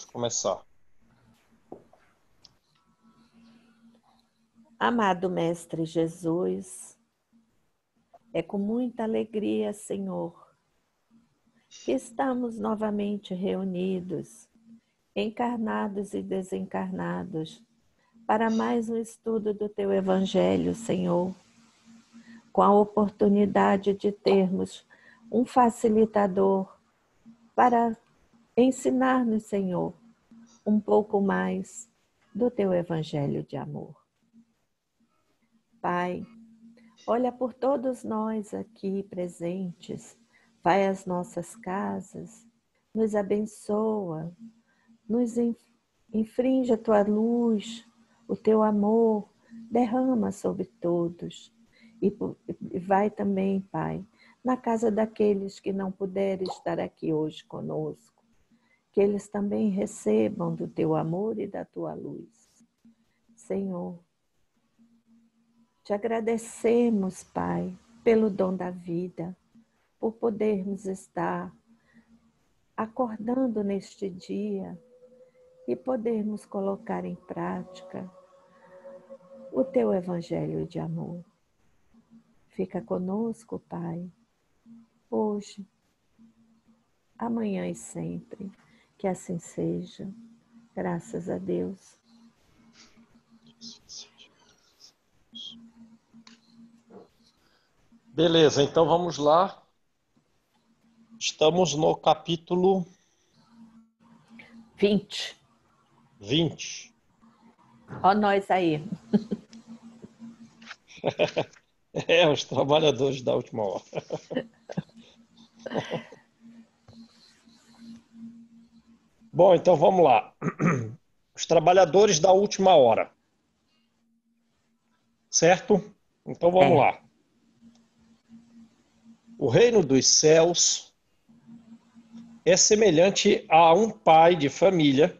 Começar. Amado Mestre Jesus, é com muita alegria, Senhor, que estamos novamente reunidos, encarnados e desencarnados, para mais um estudo do Teu Evangelho, Senhor, com a oportunidade de termos um facilitador para ensinar-nos, Senhor, um pouco mais do Teu Evangelho de amor. Pai, olha por todos nós aqui presentes, vai às nossas casas, nos abençoa, nos infringe a tua luz, o teu amor, derrama sobre todos. E vai também, Pai, na casa daqueles que não puderem estar aqui hoje conosco, que eles também recebam do teu amor e da tua luz. Senhor, te agradecemos, Pai, pelo dom da vida, por podermos estar acordando neste dia e podermos colocar em prática o Teu Evangelho de amor. Fica conosco, Pai, hoje, amanhã e sempre. Que assim seja. Graças a Deus. Beleza, então vamos lá. Estamos no capítulo 20. 20. Ó nós aí. Os trabalhadores da última hora. Bom, então vamos lá. Os trabalhadores da última hora. Certo? Então vamos lá. O reino dos céus é semelhante a um pai de família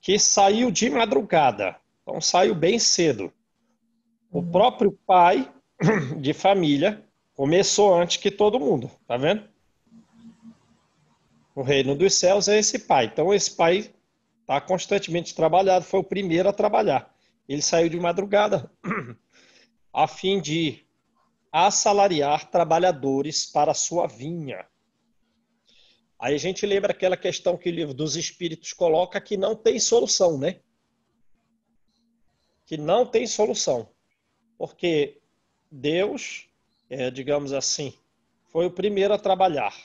que saiu de madrugada. Então saiu bem cedo. O próprio pai de família começou antes que todo mundo, tá vendo? O reino dos céus é esse pai. Então esse pai está constantemente trabalhado, foi o primeiro a trabalhar. Ele saiu de madrugada a fim de assalariar trabalhadores para a sua vinha. Aí a gente lembra aquela questão que o livro dos Espíritos coloca que não tem solução, né? Que não tem solução. Porque Deus, digamos assim, foi o primeiro a trabalhar.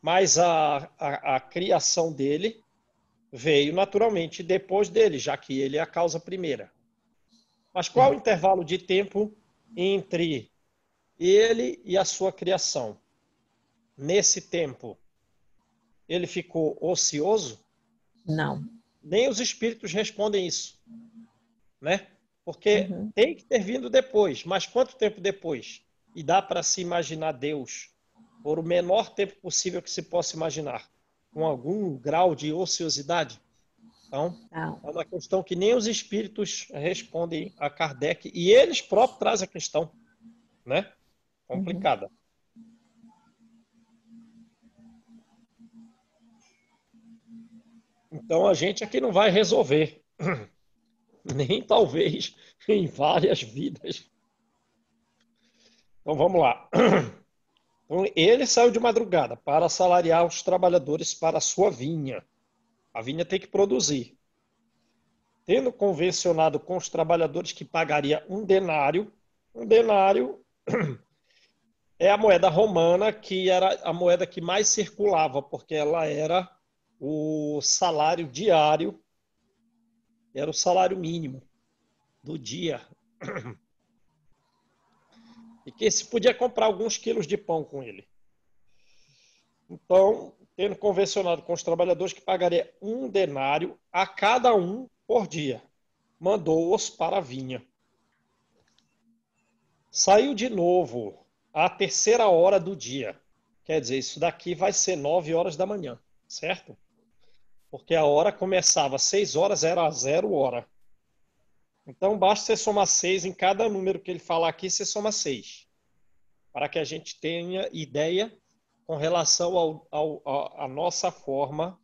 Mas a criação dele veio naturalmente depois dele, já que ele é a causa primeira. Mas qual o intervalo de tempo entre ele e a sua criação? Nesse tempo, ele ficou ocioso? Não. Nem os espíritos respondem isso, né? Porque tem que ter vindo depois, mas quanto tempo depois? E dá para se imaginar Deus por o menor tempo possível que se possa imaginar, com algum grau de ociosidade? Então, é uma questão que nem os espíritos respondem a Kardec, e eles próprios trazem a questão, né? Complicada. Então, a gente aqui não vai resolver, nem talvez em várias vidas. Então, vamos lá. Então, ele saiu de madrugada para assalariar os trabalhadores para a sua vinha. A vinha tem que produzir. Tendo convencionado com os trabalhadores que pagaria um denário é a moeda romana, que era a moeda que mais circulava, porque ela era o salário diário, era o salário mínimo do dia. E que se podia comprar alguns quilos de pão com ele. Então, tendo convencionado com os trabalhadores que pagaria um denário a cada um por dia, mandou-os para a vinha. Saiu de novo à terceira hora do dia. Quer dizer, isso daqui vai ser 9 horas da manhã, certo? Porque a hora começava às 6 horas, era a 0 hora. Então, basta você somar 6 em cada número que ele falar aqui, você soma 6. Para que a gente tenha ideia com relação à nossa forma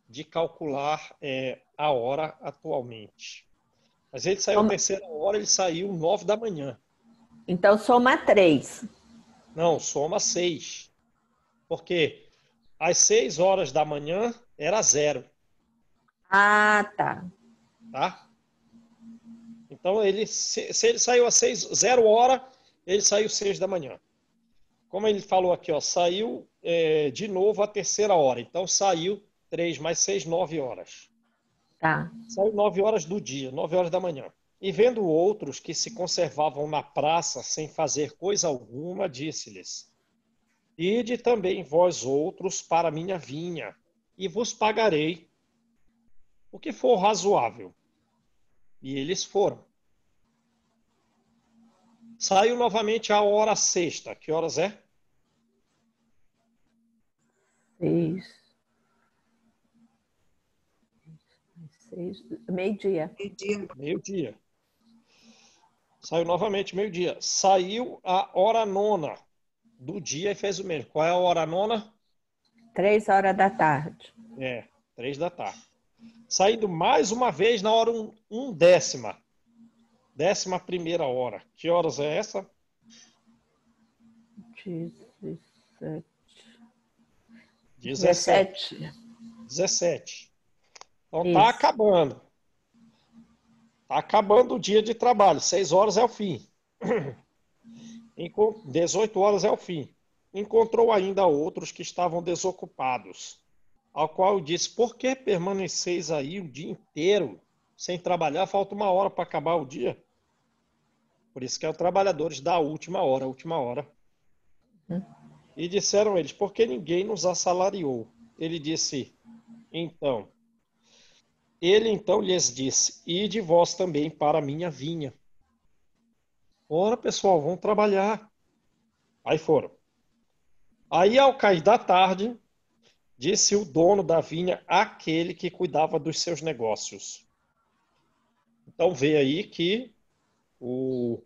de calcular a hora atualmente. Mas ele saiu a terceira hora, ele saiu 9 da manhã. Então, soma 3. Não, soma 6. Porque às 6 horas da manhã era 0. Ah, tá. Tá? Então, se ele saiu às 0 hora, ele saiu 6 da manhã. Como ele falou aqui, ó, saiu de novo a terceira hora. Então, saiu 3 mais 6, 9 horas. Tá. Saiu 9 horas do dia, 9 horas da manhã. E vendo outros que se conservavam na praça sem fazer coisa alguma, disse-lhes: Ide também vós outros para a minha vinha, e vos pagarei o que for razoável. E eles foram. Saiu novamente a hora sexta. Que horas é? 6. 6. Meio-dia. Meio-dia. Saiu novamente meio-dia. Saiu a hora nona do dia e fez o mesmo. Qual é a hora nona? 3 horas da tarde. 3 da tarde. Saindo mais uma vez na hora 1/10. 11ª hora. Que horas é essa? 17. 17. Então Isso. tá acabando. Tá acabando o dia de trabalho. 6 horas é o fim. 18 horas é o fim. Encontrou ainda outros que estavam desocupados, ao qual disse: Por que permaneceis aí o dia inteiro sem trabalhar? Falta 1 hora para acabar o dia. Por isso que é os trabalhadores da última hora, E disseram eles: Por que ninguém nos assalariou? Ele então lhes disse: Ide vós também para a minha vinha. Ora, pessoal, vão trabalhar. Aí foram. Aí, ao cair da tarde, disse o dono da vinha àquele que cuidava dos seus negócios: Então vê aí que o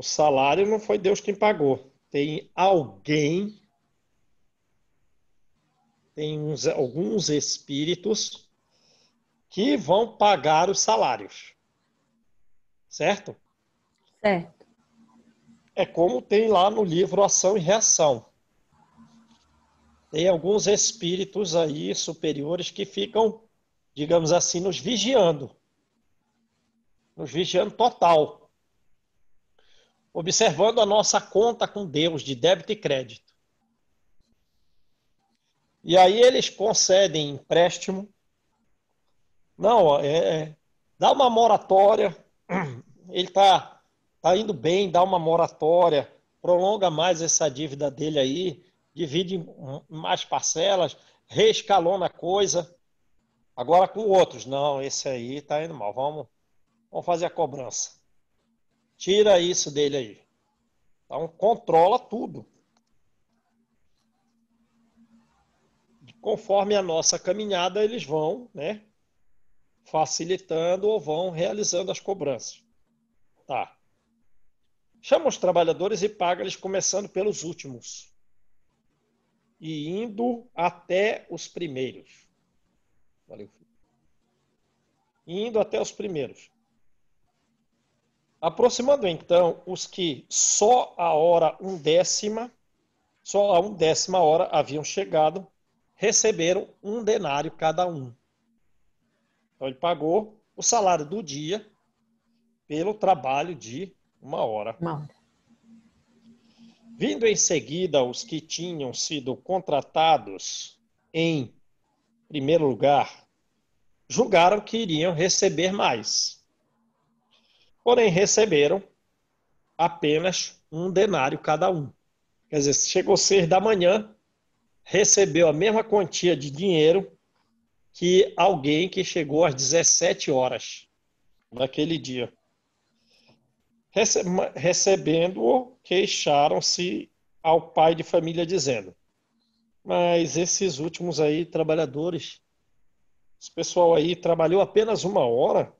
salário não foi Deus quem pagou. Tem alguns espíritos que vão pagar os salários. Certo? Certo. É como tem lá no livro Ação e Reação. Tem alguns espíritos aí superiores que ficam, digamos assim, nos vigiando total, observando a nossa conta com Deus de débito e crédito. E aí eles concedem empréstimo. Não, dá uma moratória. Ele tá indo bem, dá uma moratória, prolonga mais essa dívida dele aí, divide em mais parcelas, reescalona a coisa. Agora com outros, não, esse aí tá indo mal, vamos fazer a cobrança. Tira isso dele aí. Então controla tudo. Conforme a nossa caminhada, eles vão, né, facilitando ou vão realizando as cobranças. Tá. Chama os trabalhadores e paga-lhes começando pelos últimos e indo até os primeiros. Valeu. Indo até os primeiros. Aproximando então os que só a 1/10 hora haviam chegado, receberam 1 denário cada um. Então ele pagou o salário do dia pelo trabalho de 1 hora. 1 hora. Vindo em seguida os que tinham sido contratados em primeiro lugar, julgaram que iriam receber mais. Porém, receberam apenas 1 denário cada um. Quer dizer, chegou 6 da manhã, recebeu a mesma quantia de dinheiro que alguém que chegou às 17 horas naquele dia. Recebendo-o, queixaram-se ao pai de família, dizendo: Mas esses últimos aí, trabalhadores, esse pessoal aí trabalhou apenas 1 hora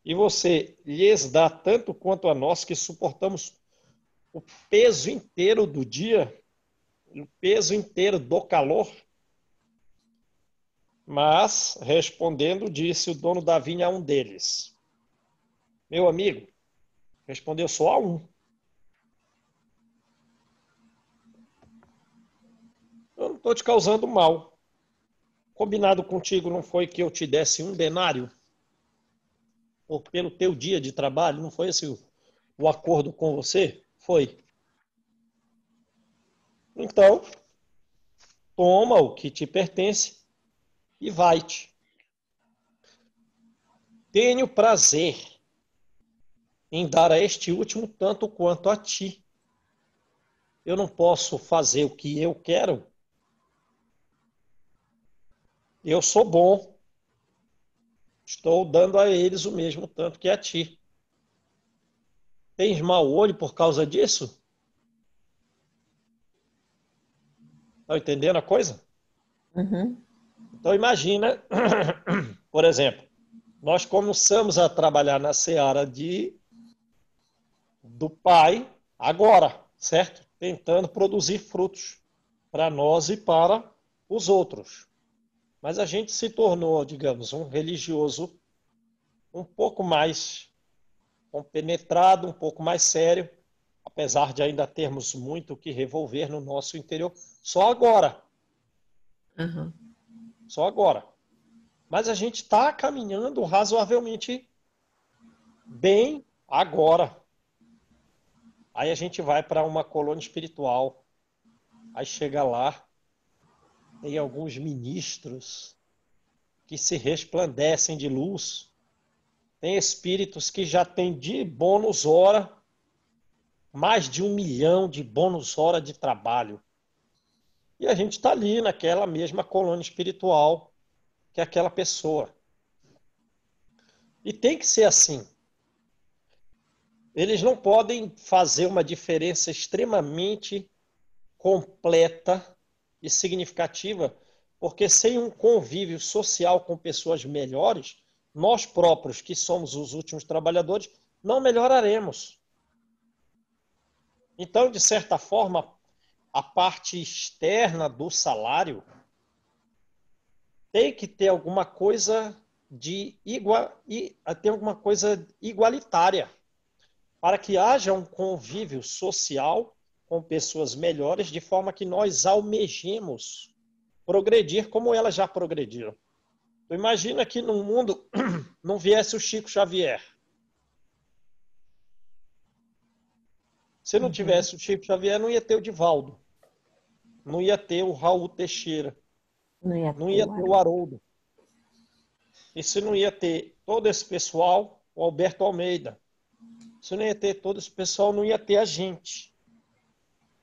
e você lhes dá tanto quanto a nós que suportamos o peso inteiro do dia, o peso inteiro do calor. Mas, respondendo, disse o dono da vinha a um deles: Meu amigo, respondeu só a um. Eu não estou te causando mal. Combinado contigo não foi que eu te desse 1 denário? Ou pelo teu dia de trabalho? Não foi esse o acordo com você? Foi. Então, toma o que te pertence e vai-te. Tenho prazer em dar a este último tanto quanto a ti. Eu não posso fazer o que eu quero. Eu sou bom. Estou dando a eles o mesmo tanto que a ti. Tens mau olho por causa disso? Está entendendo a coisa? Uhum. Então imagina, por exemplo, nós começamos a trabalhar na seara do Pai agora, certo? Tentando produzir frutos para nós e para os outros. Mas a gente se tornou, digamos, um religioso um pouco mais compenetrado, um pouco mais sério, apesar de ainda termos muito que revolver no nosso interior, só agora. Uhum. Só agora. Mas a gente está caminhando razoavelmente bem agora. Aí a gente vai para uma colônia espiritual. Aí chega lá, tem alguns ministros que se resplandecem de luz. Tem espíritos que já têm de bônus hora mais de 1 milhão de bônus hora de trabalho. E a gente está ali naquela mesma colônia espiritual que aquela pessoa. E tem que ser assim. Eles não podem fazer uma diferença extremamente completa e significativa, porque sem um convívio social com pessoas melhores, nós próprios, que somos os últimos trabalhadores, não melhoraremos. Então, de certa forma, a parte externa do salário tem que ter alguma coisa tem alguma coisa igualitária, para que haja um convívio social com pessoas melhores, de forma que nós almejemos progredir como elas já progrediram. Tu imagina que no mundo não viesse o Chico Xavier. Se não Uhum. tivesse o Chico Xavier, não ia ter o Divaldo, não ia ter o Raul Teixeira, Não ia não ter ia o ter o Haroldo. Haroldo. E se não ia ter todo esse pessoal, o Alberto Almeida. Se não ia ter todo esse pessoal, não ia ter a gente.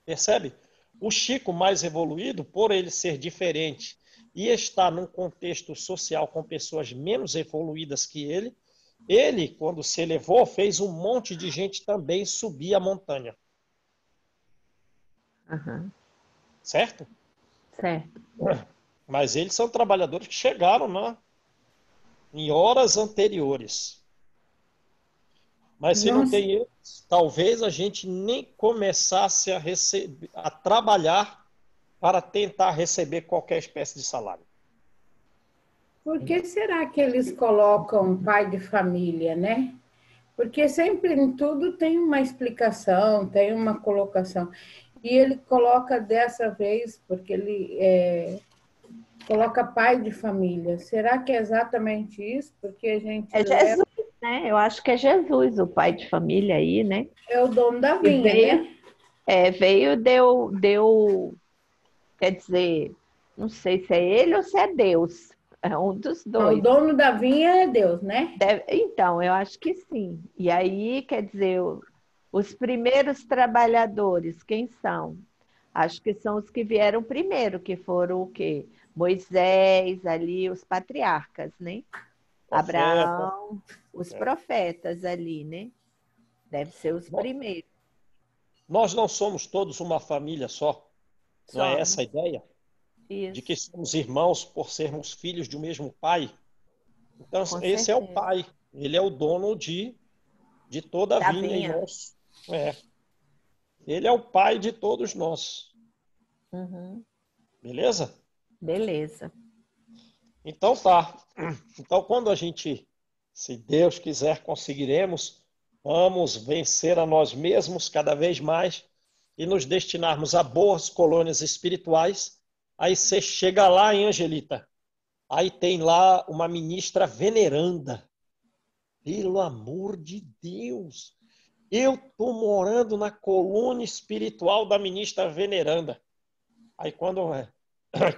Percebe? O Chico mais evoluído, por ele ser diferente e estar num contexto social com pessoas menos evoluídas que ele, quando se elevou, fez um monte de gente também subir a montanha. Uhum. Certo? Certo. Mas eles são trabalhadores que chegaram em horas anteriores. Mas se não Nossa, tem eles, talvez a gente nem começasse a trabalhar para tentar receber qualquer espécie de salário. por que será que eles colocam pai de família, né? Porque sempre em tudo tem uma explicação, tem uma colocação. E ele coloca dessa vez, porque ele coloca pai de família. Será que é exatamente isso? Porque a gente É leva. Jesus, né? Eu acho que é Jesus, o pai de família aí, né? É o dono da E vinha, veio, né? deu, quer dizer, não sei se é ele ou se é Deus. É um dos O dois. dono da vinha é Deus, né? Então, eu acho que sim. E aí, quer dizer, os primeiros trabalhadores, quem são? Acho que são os que vieram primeiro, que foram o quê? Moisés, ali, os patriarcas, né? Profeta. Abraão, os É. profetas ali, né? Deve ser os primeiros. Nós não somos todos uma família só. Não é essa Somos. a ideia? De que Isso, somos irmãos por sermos filhos de um mesmo pai. Então, com esse é o certeza. pai. Ele é o dono de toda a Da vinha e vinha. nós. É. Ele é o pai de todos nós. Uhum. Beleza? Beleza. Então tá. Então quando a gente, se Deus quiser, conseguiremos, vamos vencer a nós mesmos cada vez mais e nos destinarmos a boas colônias espirituais. Aí você chega lá em Angelita, aí tem lá uma ministra veneranda. Pelo amor de Deus! Eu tô morando na colônia espiritual da ministra veneranda. Aí quando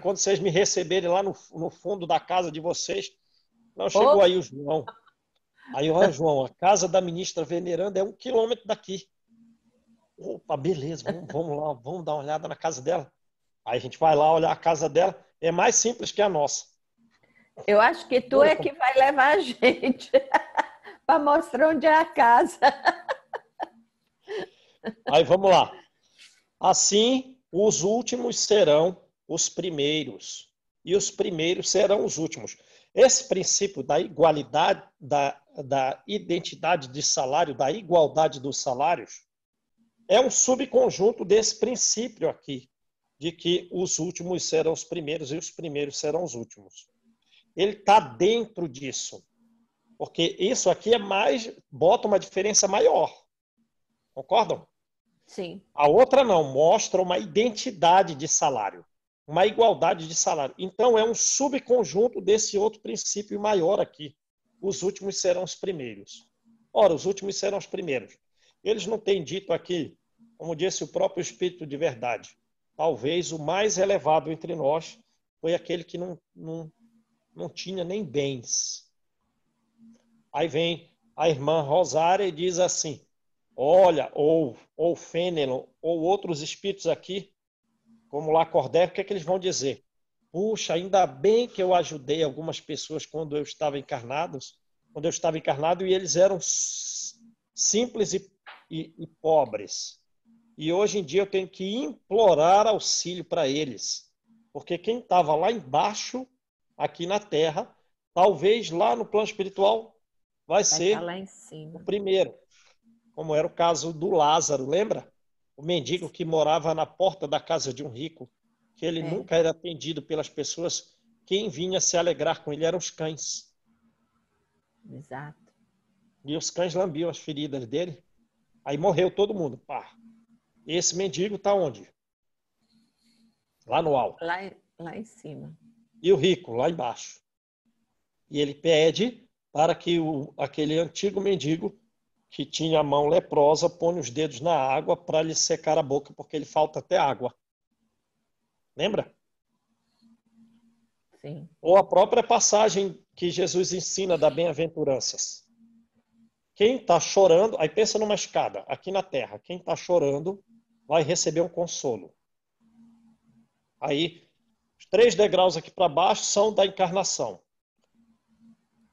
vocês me receberem lá no fundo da casa de vocês, não, chegou Opa, aí o João. Aí, olha, João, a casa da ministra veneranda é 1 quilômetro daqui. Opa, beleza, vamos lá, vamos dar uma olhada na casa dela. Aí a gente vai lá olhar a casa dela, é mais simples que a nossa. eu acho que tu é Opa, que vai levar a gente para mostrar onde é a casa. aí vamos lá. Assim, os últimos serão os primeiros, e os primeiros serão os últimos. Esse princípio da igualdade, da identidade de salário, da igualdade dos salários, é um subconjunto desse princípio aqui, de que os últimos serão os primeiros e os primeiros serão os últimos. Ele está dentro disso, porque isso aqui bota uma diferença maior. Concordam? Sim. A outra não, mostra uma identidade de salário, uma igualdade de salário. Então, é um subconjunto desse outro princípio maior aqui. Os últimos serão os primeiros. Ora, os últimos serão os primeiros. Eles não têm dito aqui, como disse o próprio Espírito de verdade, talvez o mais elevado entre nós foi aquele que não tinha nem bens. Aí vem a irmã Rosária e diz assim, olha, ou Fênelon, ou outros espíritos aqui, como lá Kardec, o que é que eles vão dizer? Puxa, ainda bem que eu ajudei algumas pessoas quando eu estava encarnado, e eles eram simples e pobres. E hoje em dia eu tenho que implorar auxílio para eles. Porque quem estava lá embaixo, aqui na Terra, talvez lá no plano espiritual, vai Estar ser lá em o cima. primeiro. Como era o caso do Lázaro, lembra? O mendigo que morava na porta da casa de um rico, que ele nunca era atendido pelas pessoas. Quem vinha se alegrar com ele eram os cães. Exato. E os cães lambiam as feridas dele. Aí morreu todo mundo. Pá. Esse mendigo está onde? Lá no alto. Lá em cima. E o rico, lá embaixo. E ele pede para que aquele antigo mendigo que tinha a mão leprosa põe os dedos na água para lhe secar a boca, porque ele falta até água. Lembra? Sim. Ou a própria passagem que Jesus ensina da bem-aventuranças. Quem está chorando, aí pensa numa escada, aqui na terra, quem está chorando vai receber um consolo. Aí, os 3 degraus aqui para baixo são da encarnação.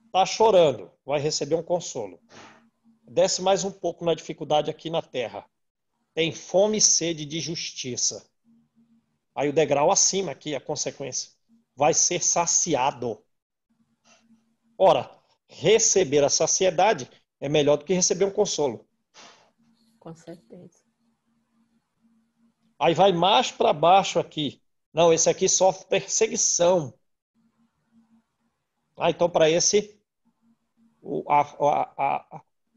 Está chorando, vai receber um consolo. Desce mais um pouco na dificuldade aqui na terra. Tem fome e sede de justiça. Aí o degrau acima aqui, a consequência, vai ser saciado. Ora, receber a saciedade é melhor do que receber um consolo. Com certeza. Aí vai mais para baixo aqui. Não, esse aqui sofre perseguição. Então para esse,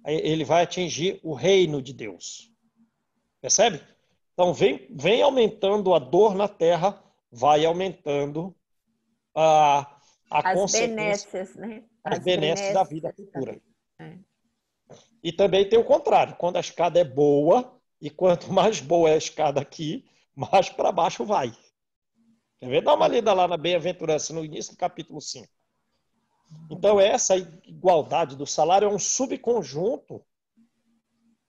ele vai atingir o reino de Deus. Percebe? Então vem aumentando a dor na terra, vai aumentando a As consequência, benesses, né? as As benesses da benesses vida futura. É. E também tem o contrário. Quando a escada é boa, e quanto mais boa é a escada aqui, mais para baixo vai. Quer ver? Dá uma lida lá na Bem-aventurança, no início do capítulo 5. Então, essa igualdade do salário é um subconjunto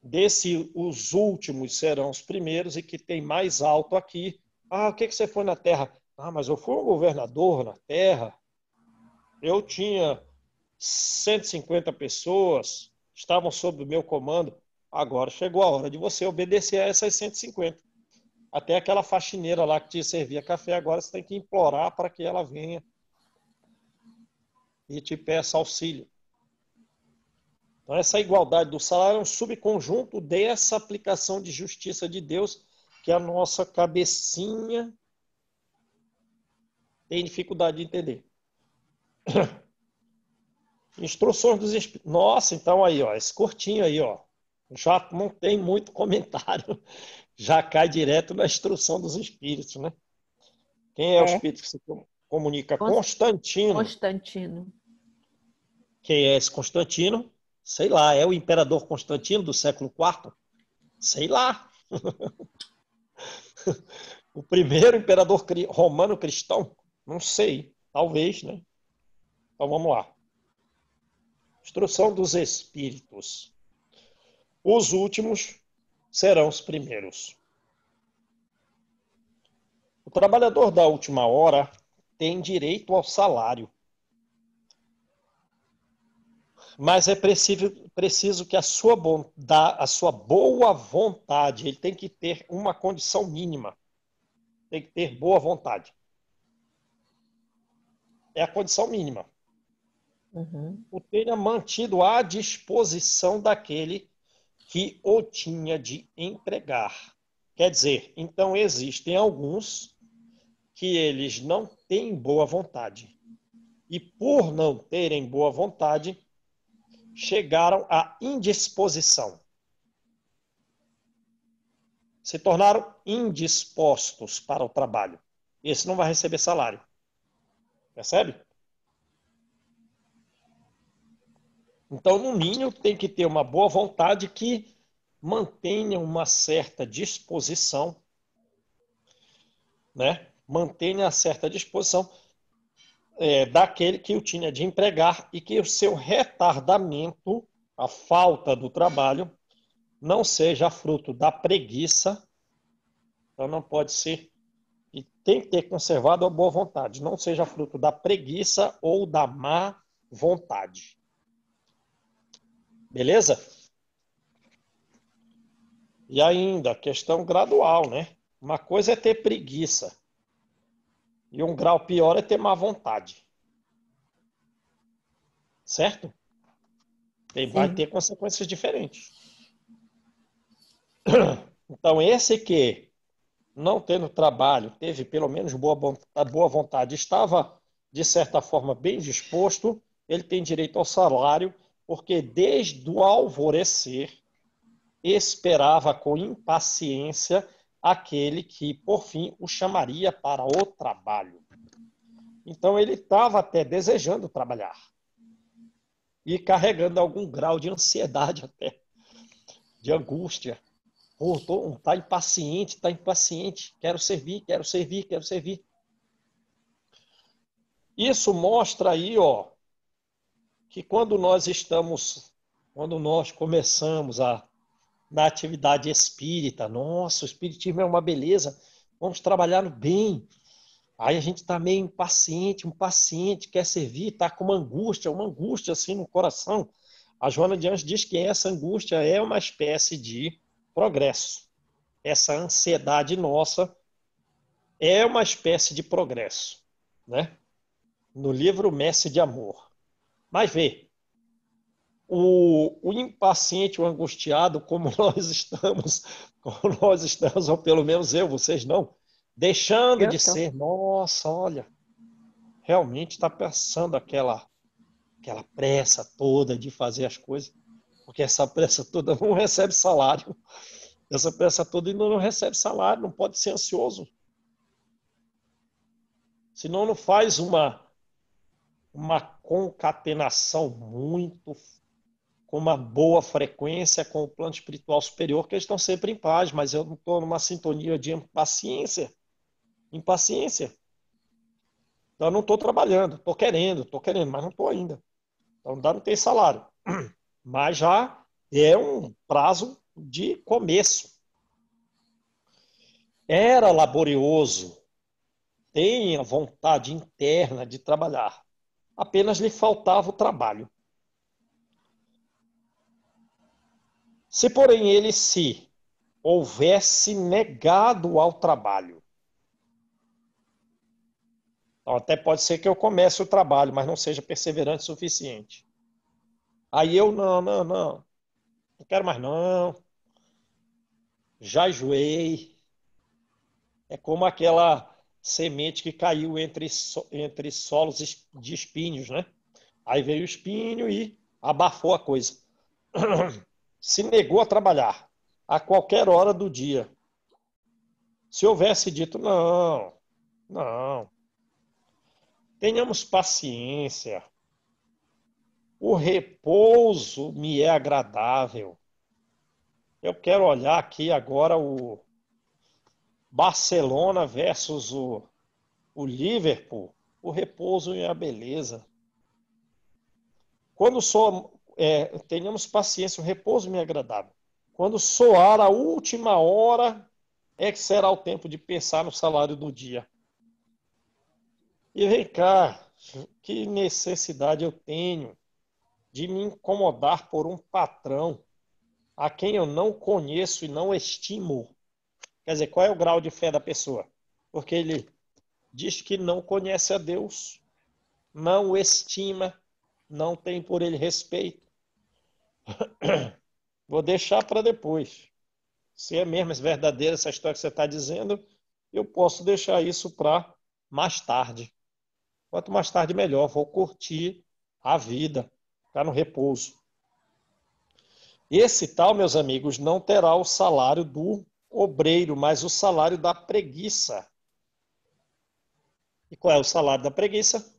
desse, os últimos serão os primeiros, e que tem mais alto aqui. Ah, o que você foi na Terra? Ah, mas eu fui um governador na Terra. Eu tinha 150 pessoas, estavam sob o meu comando. Agora chegou a hora de você obedecer a essas 150. Até aquela faxineira lá que te servia café, agora você tem que implorar para que ela venha e te peça auxílio. Então, essa igualdade do salário é um subconjunto dessa aplicação de justiça de Deus que a nossa cabecinha tem dificuldade de entender. Instruções dos Espíritos. Nossa, então aí, ó, esse curtinho aí, ó, já não tem muito comentário, já cai direto na instrução dos Espíritos, né? Quem é o É, Espírito que se comunica? Cons- Constantino. Constantino. Quem é esse Constantino? Sei lá, é o imperador Constantino do século IV? Sei lá. O primeiro imperador romano cristão? Não sei, talvez, né? Então vamos lá. Instrução dos Espíritos. Os últimos serão os primeiros. O trabalhador da última hora tem direito ao salário, mas é preciso que a sua boa vontade, ele tem que ter uma condição mínima, tem que ter boa vontade. É a condição mínima. Uhum. O tenha mantido à disposição daquele que o tinha de empregar. Quer dizer, então existem alguns que eles não têm boa vontade. E por não terem boa vontade, chegaram à indisposição. Se tornaram indispostos para o trabalho. Esse não vai receber salário. Percebe? Então, no mínimo, tem que ter uma boa vontade que mantenha uma certa disposição, né? Mantenha a certa disposição daquele que o tinha de empregar e que o seu retardamento, a falta do trabalho, não seja fruto da preguiça. Então, não pode ser, e tem que ter conservado a boa vontade, não seja fruto da preguiça ou da má vontade. Beleza? E ainda, questão gradual, né? Uma coisa é ter preguiça. E um grau pior é ter má vontade. Certo? Vai Sim. ter consequências diferentes. Então, esse que, não tendo trabalho, teve pelo menos boa vontade, estava, de certa forma, bem disposto, ele tem direito ao salário, porque desde o alvorecer esperava com impaciência aquele que, por fim, o chamaria para o trabalho. Então, ele estava até desejando trabalhar e carregando algum grau de ansiedade até, de angústia. Pô, tá impaciente, quero servir, quero servir, quero servir. Isso mostra aí, ó, que quando nós começamos na atividade espírita, nossa, o espiritismo é uma beleza, vamos trabalhar no bem. Aí a gente está meio impaciente, quer servir, está com uma angústia assim no coração. A Joana de Anjos diz que essa angústia é uma espécie de progresso. Essa ansiedade nossa é uma espécie de progresso, né? No livro Messe de Amor. Mas vê, o impaciente, o angustiado, como nós estamos, ou pelo menos eu, vocês não, deixando Eu de tô. ser, nossa, olha, realmente está passando aquela pressa toda de fazer as coisas, porque essa pressa toda não recebe salário, essa pressa toda ainda não recebe salário, não pode ser ansioso, senão não faz uma concatenação com uma boa frequência com o plano espiritual superior, que eles estão sempre em paz, mas eu não estou numa sintonia de impaciência. Então eu não estou trabalhando, estou querendo, mas não estou ainda. Então ainda não tem salário. Mas já é um prazo de começo. Era laborioso, tem a vontade interna de trabalhar. Apenas lhe faltava o trabalho. Se, porém, ele se houvesse negado ao trabalho, então, até pode ser que eu comece o trabalho, mas não seja perseverante o suficiente. Aí eu, não quero mais não, já enjoei. É como aquela semente que caiu entre solos de espinhos, né? Aí veio o espinho e abafou a coisa. Se negou a trabalhar a qualquer hora do dia. Se houvesse dito, não, não, tenhamos paciência, o repouso me é agradável. Eu quero olhar aqui agora o Barcelona versus o Liverpool, o repouso e a beleza. Quando tenhamos paciência, o repouso me é agradável. Quando soar a última hora, é que será o tempo de pensar no salário do dia. E vem cá, que necessidade eu tenho de me incomodar por um patrão a quem eu não conheço e não estimo? Quer dizer, qual é o grau de fé da pessoa? Porque ele diz que não conhece a Deus, não o estima, não tem por ele respeito. Vou deixar para depois. Se é mesmo verdadeira essa história que você está dizendo, eu posso deixar isso para mais tarde. Quanto mais tarde, melhor. Vou curtir a vida, ficar no repouso. Esse tal, meus amigos, não terá o salário do obreiro, mas o salário da preguiça. E qual é o salário da preguiça?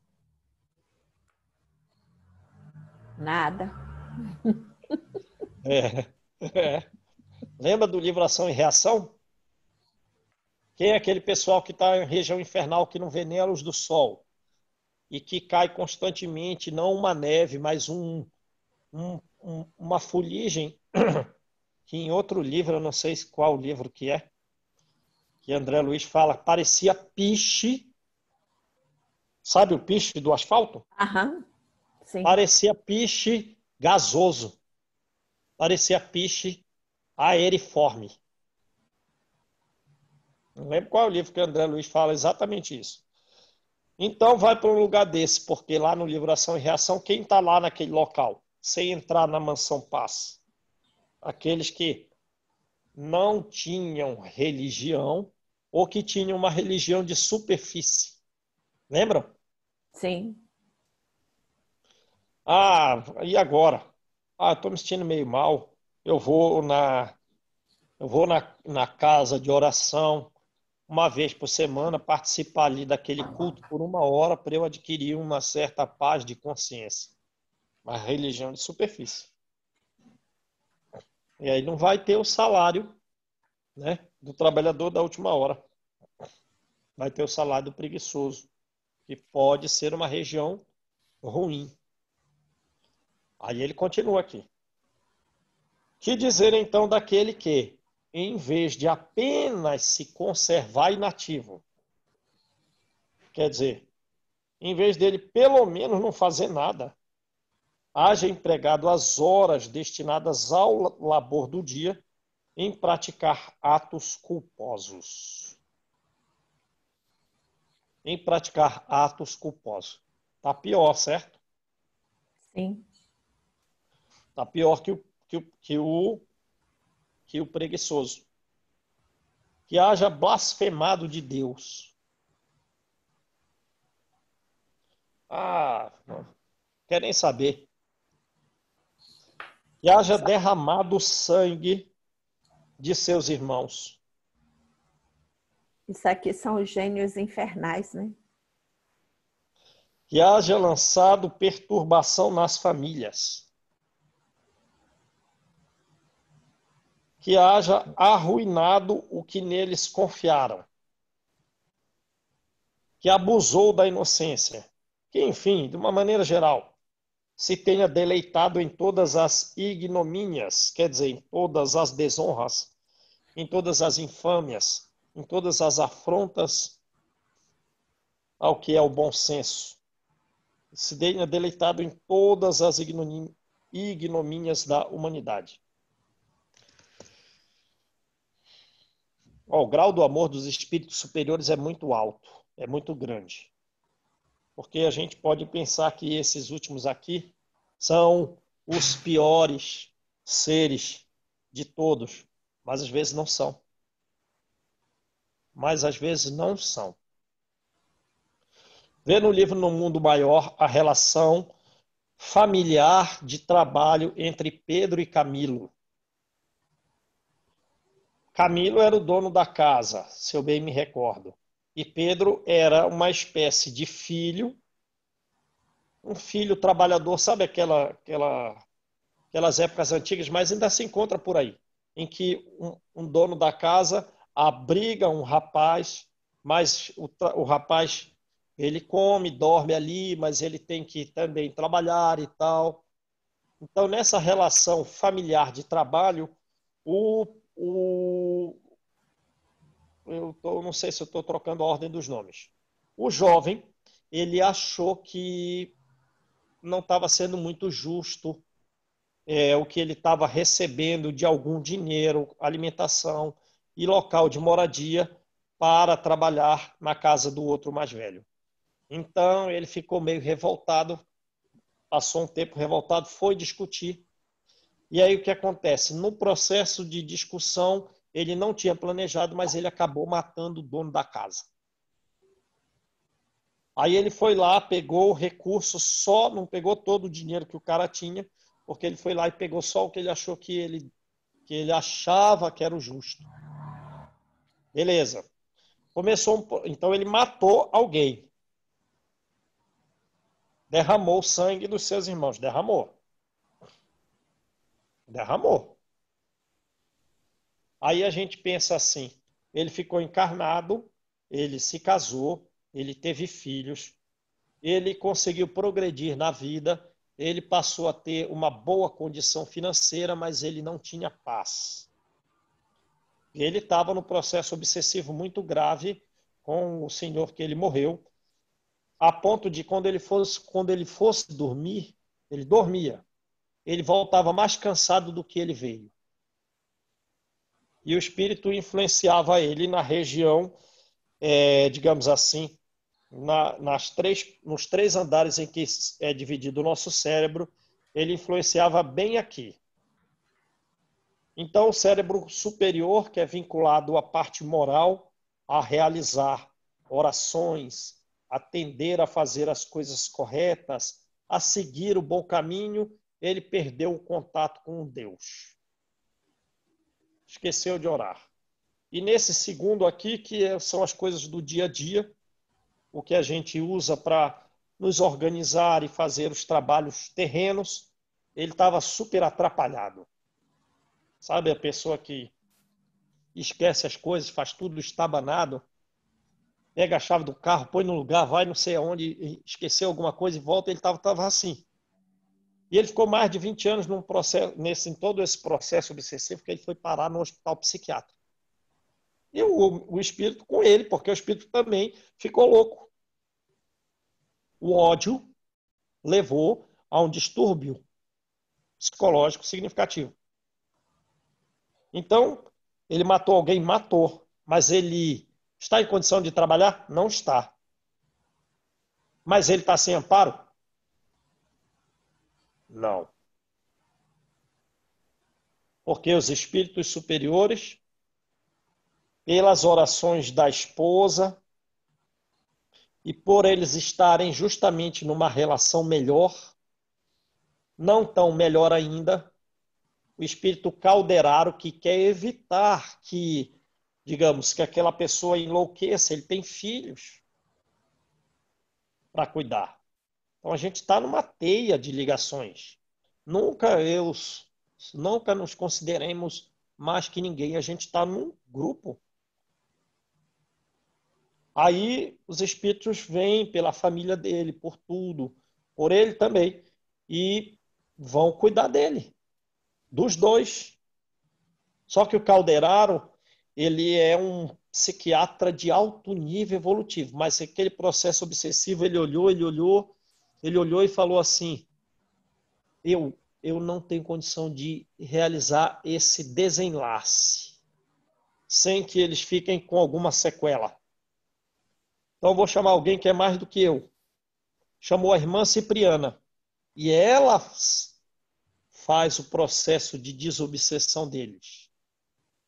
Nada. É. Lembra do livro Ação e Reação? Quem é aquele pessoal que está em região infernal, que não vê nem a luz do sol e que cai constantemente, não uma neve, mas uma fuligem, que em outro livro, eu não sei qual livro que é, que André Luiz fala, parecia piche. Sabe o piche do asfalto? Aham, sim. Parecia piche gasoso. Parecia piche aeriforme. Não lembro qual é o livro que André Luiz fala exatamente isso. Então vai para um lugar desse, porque lá no livro Ação e Reação, quem está lá naquele local, sem entrar na mansão paz? Aqueles que não tinham religião ou que tinham uma religião de superfície. Lembram? Sim. Ah, e agora? Ah, estou me sentindo meio mal. Eu vou na casa de oração uma vez por semana, participar ali daquele culto por uma hora para eu adquirir uma certa paz de consciência. Uma religião de superfície. E aí não vai ter o salário, né, do trabalhador da última hora. Vai ter o salário do preguiçoso, que pode ser uma região ruim. Aí ele continua aqui. Que dizer então daquele que, em vez de apenas se conservar inativo, quer dizer, em vez dele pelo menos não fazer nada, haja empregado as horas destinadas ao labor do dia em praticar atos culposos. Em praticar atos culposos. Está pior, certo? Sim. Está pior que o preguiçoso. Que haja blasfemado de Deus. Ah, não quer nem saber. Que haja derramado sangue de seus irmãos. Isso aqui são os gênios infernais, né? Que haja lançado perturbação nas famílias. Que haja arruinado o que neles confiaram. Que abusou da inocência. Que, enfim, de uma maneira geral, se tenha deleitado em todas as ignomínias, quer dizer, em todas as desonras, em todas as infâmias, em todas as afrontas ao que é o bom senso. Se tenha deleitado em todas as ignomínias da humanidade. O grau do amor dos espíritos superiores é muito alto, é muito grande. Porque a gente pode pensar que esses últimos aqui são os piores seres de todos, mas às vezes não são. Mas às vezes não são. Vê no livro No Mundo Maior a relação familiar de trabalho entre Pedro e Camilo. Camilo era o dono da casa, se eu bem me recordo. E Pedro era uma espécie de filho, um filho trabalhador, sabe aquelas épocas antigas, mas ainda se encontra por aí, em que um dono da casa abriga um rapaz, mas o rapaz ele come, dorme ali, mas ele tem que também trabalhar e tal. Então, nessa relação familiar de trabalho, o, o, não sei se eu estou trocando a ordem dos nomes. O jovem, ele achou que não estava sendo muito justo o que ele estava recebendo de algum dinheiro, alimentação e local de moradia para trabalhar na casa do outro mais velho. Então, ele ficou meio revoltado, passou um tempo revoltado, foi discutir. E aí o que acontece? No processo de discussão, ele não tinha planejado, mas ele acabou matando o dono da casa. Aí ele foi lá, pegou o recurso só, não pegou todo o dinheiro que o cara tinha, porque ele foi lá e pegou só o que ele achou que ele achava que era o justo. Beleza. Então ele matou alguém. Derramou o sangue dos seus irmãos. Derramou. Aí a gente pensa assim, ele ficou encarnado, ele se casou, ele teve filhos, ele conseguiu progredir na vida, ele passou a ter uma boa condição financeira, mas ele não tinha paz. Ele estava no processo obsessivo muito grave com o senhor que ele morreu, a ponto de quando ele fosse dormir, ele dormia. Ele voltava mais cansado do que ele veio. E o espírito influenciava ele na região, digamos assim, nos três andares em que é dividido o nosso cérebro, ele influenciava bem aqui. Então, o cérebro superior, que é vinculado à parte moral, a realizar orações, a tender a fazer as coisas corretas, a seguir o bom caminho, ele perdeu o contato com Deus. Esqueceu de orar. E nesse segundo aqui, que são as coisas do dia a dia, o que a gente usa para nos organizar e fazer os trabalhos terrenos, ele estava super atrapalhado. Sabe, a pessoa que esquece as coisas, faz tudo estabanado, pega a chave do carro, põe no lugar, vai não sei aonde, esqueceu alguma coisa e volta, ele estava assim. E ele ficou mais de 20 anos num processo, em todo esse processo obsessivo, que ele foi parar no hospital psiquiátrico. E o espírito com ele, porque o espírito também ficou louco. O ódio levou a um distúrbio psicológico significativo. Então, ele matou alguém? Matou. Mas ele está em condição de trabalhar? Não está. Mas ele está sem amparo? Não. Porque os espíritos superiores, pelas orações da esposa, e por eles estarem justamente numa relação melhor, não tão melhor ainda, o espírito calderaro que quer evitar que, digamos, que aquela pessoa enlouqueça, ele tem filhos para cuidar. Então a gente está numa teia de ligações. Nunca nos consideremos mais que ninguém, a gente está num grupo. Aí os espíritos vêm pela família dele, por tudo, por ele também, e vão cuidar dele, dos dois. Só que o Calderaro, ele é um psiquiatra de alto nível evolutivo, mas aquele processo obsessivo, ele olhou e falou assim, eu não tenho condição de realizar esse desenlace sem que eles fiquem com alguma sequela. Então eu vou chamar alguém que é mais do que eu. Chamou a irmã Cipriana. E ela faz o processo de desobsessão deles.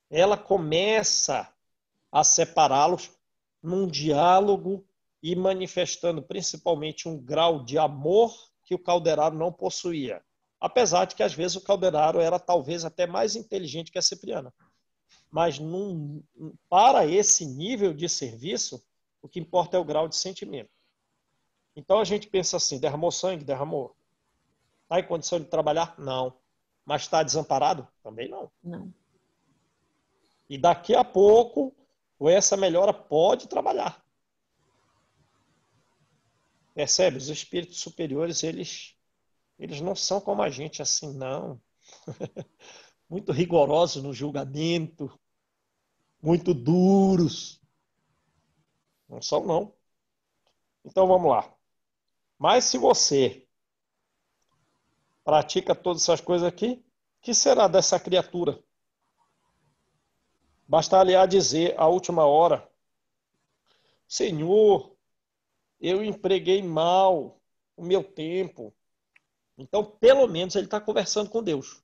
Ela começa a separá-los num diálogo e manifestando principalmente um grau de amor que o Calderaro não possuía. Apesar de que, às vezes, o Calderaro era talvez até mais inteligente que a Cipriana. Mas para esse nível de serviço, o que importa é o grau de sentimento. Então a gente pensa assim, derramou sangue? Derramou. Está em condição de trabalhar? Não. Mas está desamparado? Também não. Não. E daqui a pouco, com essa melhora, pode trabalhar. Percebe? Os espíritos superiores, eles não são como a gente assim, não. Muito rigorosos no julgamento, muito duros. Não são, não. Então vamos lá. Mas se você pratica todas essas coisas aqui, o que será dessa criatura? Basta-lhe dizer à última hora: Senhor, eu empreguei mal o meu tempo. Então, pelo menos, ele está conversando com Deus.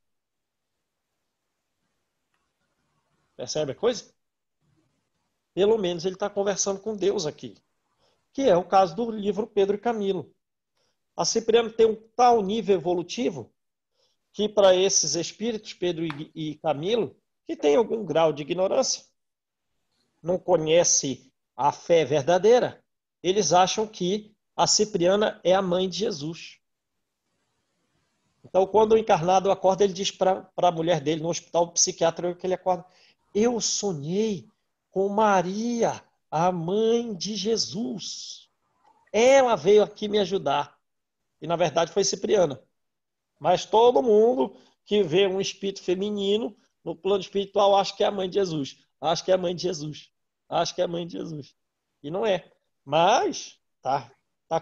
Percebe a coisa? Pelo menos ele está conversando com Deus aqui. Que é o caso do livro Pedro e Camilo. A Cipriano tem um tal nível evolutivo que para esses espíritos, Pedro e Camilo, que tem algum grau de ignorância, não conhece a fé verdadeira, eles acham que a Cipriana é a mãe de Jesus. Então, quando o encarnado acorda, ele diz para a mulher dele, no hospital psiquiátrico, que ele acorda: eu sonhei com Maria, a mãe de Jesus. Ela veio aqui me ajudar. E, na verdade, foi Cipriana. Mas todo mundo que vê um espírito feminino no plano espiritual acha que é a mãe de Jesus. Acha que é a mãe de Jesus. Acha que é a mãe de Jesus. E não é. Mas tá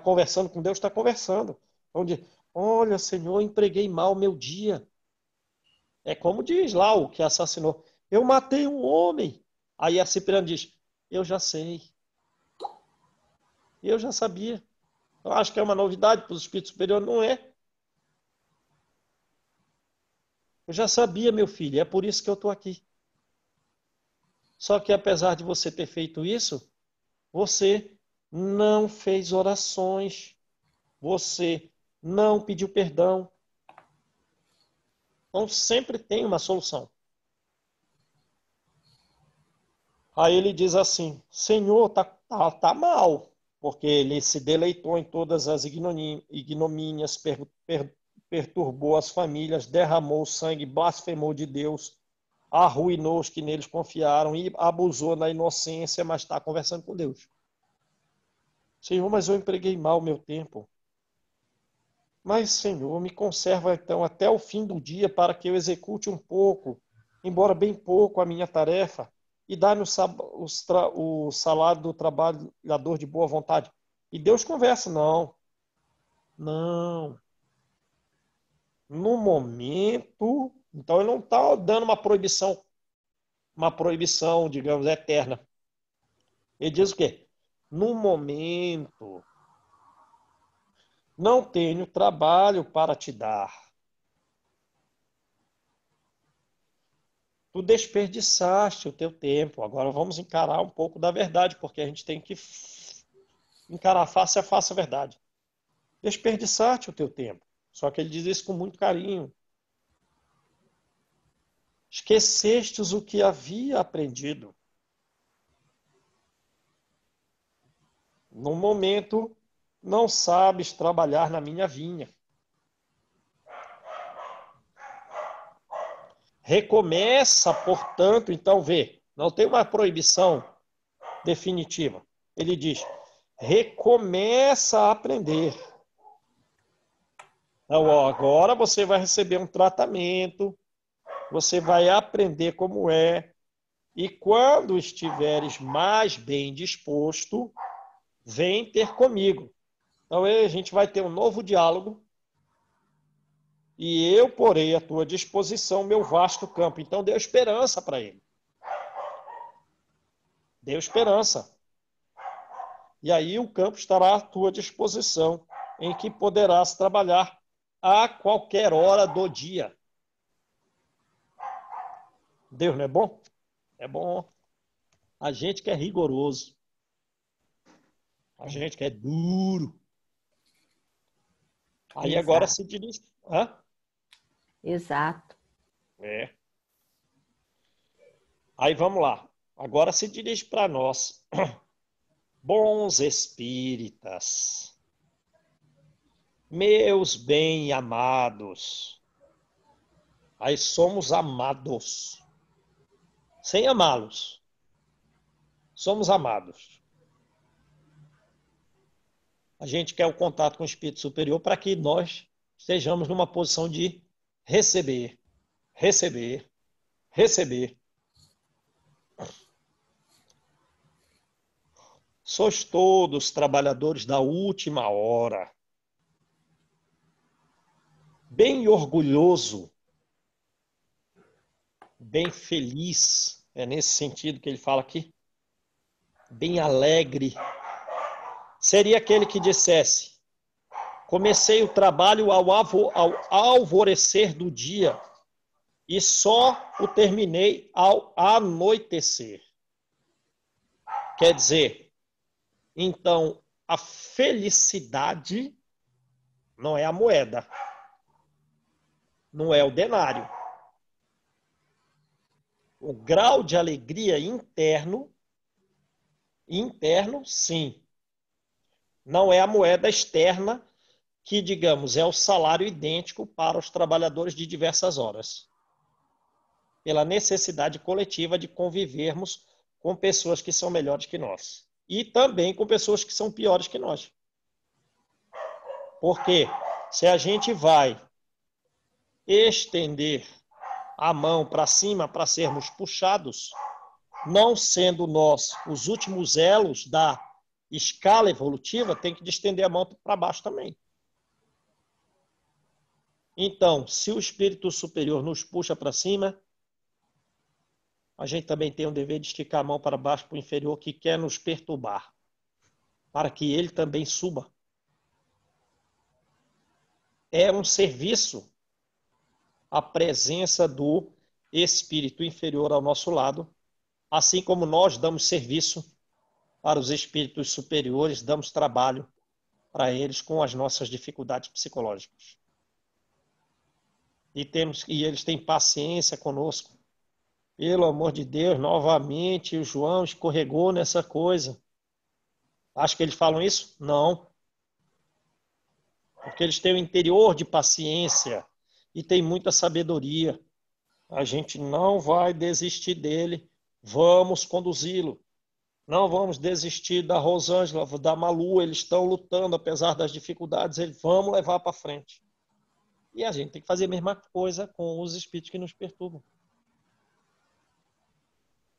conversando com Deus, está conversando. Onde, olha, Senhor, empreguei mal o meu dia. É como diz lá o que assassinou. Eu matei um homem. Aí a Cipriana diz, eu já sei. Eu já sabia. Eu acho que é uma novidade para os espíritos superiores. Não é. Eu já sabia, meu filho. É por isso que eu estou aqui. Só que apesar de você ter feito isso, você não fez orações. Você não pediu perdão. Então sempre tem uma solução. Aí ele diz assim, Senhor, tá mal, porque ele se deleitou em todas as ignomínias, perturbou as famílias, derramou sangue, blasfemou de Deus, arruinou os que neles confiaram e abusou na inocência, mas está conversando com Deus. Senhor, mas eu empreguei mal o meu tempo. Mas, Senhor, me conserva então até o fim do dia para que eu execute um pouco, embora bem pouco, a minha tarefa, e dá-me o salário do trabalhador de boa vontade. E Deus conversa, não, não. No momento, então ele não está dando uma proibição, digamos, eterna. Ele diz o quê? No momento, não tenho trabalho para te dar. Tu desperdiçaste o teu tempo. Agora vamos encarar um pouco da verdade, porque a gente tem que encarar face a face a verdade. Desperdiçaste o teu tempo. Só que ele diz isso com muito carinho. Esquecestes o que havia aprendido. No momento, não sabes trabalhar na minha vinha. Recomeça, portanto, então vê, não tem uma proibição definitiva. Ele diz, recomeça a aprender. Então, ó, agora você vai receber um tratamento, você vai aprender como é, e quando estiveres mais bem disposto, vem ter comigo. Então, a gente vai ter um novo diálogo, e eu porei à tua disposição meu vasto campo. Então, deu esperança para ele. Deu esperança. E aí o campo estará à tua disposição, em que poderás trabalhar a qualquer hora do dia. Deus não é bom? É bom. A gente que é rigoroso. A gente que é duro. Aí Exato. agora se diz... Hã? Exato. É. Aí vamos lá. Agora se dirige para nós. Bons espíritas, meus bem amados. Aí somos amados, sem amá-los. Somos amados. A gente quer o contato com o Espírito Superior para que nós estejamos numa posição de receber, receber, receber. Sois todos trabalhadores da última hora. Bem orgulhoso, bem feliz, é nesse sentido que ele fala aqui, bem alegre. Seria aquele que dissesse: comecei o trabalho ao alvorecer do dia e só o terminei ao anoitecer. Quer dizer, então, a felicidade não é a moeda, não é o denário. O grau de alegria interno, sim. Não é a moeda externa, que, digamos, é o salário idêntico para os trabalhadores de diversas horas. Pela necessidade coletiva de convivermos com pessoas que são melhores que nós. E também com pessoas que são piores que nós. Porque se a gente vai estender a mão para cima para sermos puxados, não sendo nós os últimos elos da escala evolutiva, tem que estender a mão para baixo também. Então, se o espírito superior nos puxa para cima, a gente também tem o dever de esticar a mão para baixo para o inferior que quer nos perturbar, para que ele também suba. É um serviço a presença do espírito inferior ao nosso lado, assim como nós damos serviço para os espíritos superiores, damos trabalho para eles com as nossas dificuldades psicológicas. E eles têm paciência conosco. Pelo amor de Deus, novamente o João escorregou nessa coisa. Acho que eles falam isso? Não. Porque eles têm o interior de paciência e têm muita sabedoria. A gente não vai desistir dele, vamos conduzi-lo. Não vamos desistir da Rosângela, da Malu, eles estão lutando, apesar das dificuldades, vamos levar para frente. E a gente tem que fazer a mesma coisa com os espíritos que nos perturbam.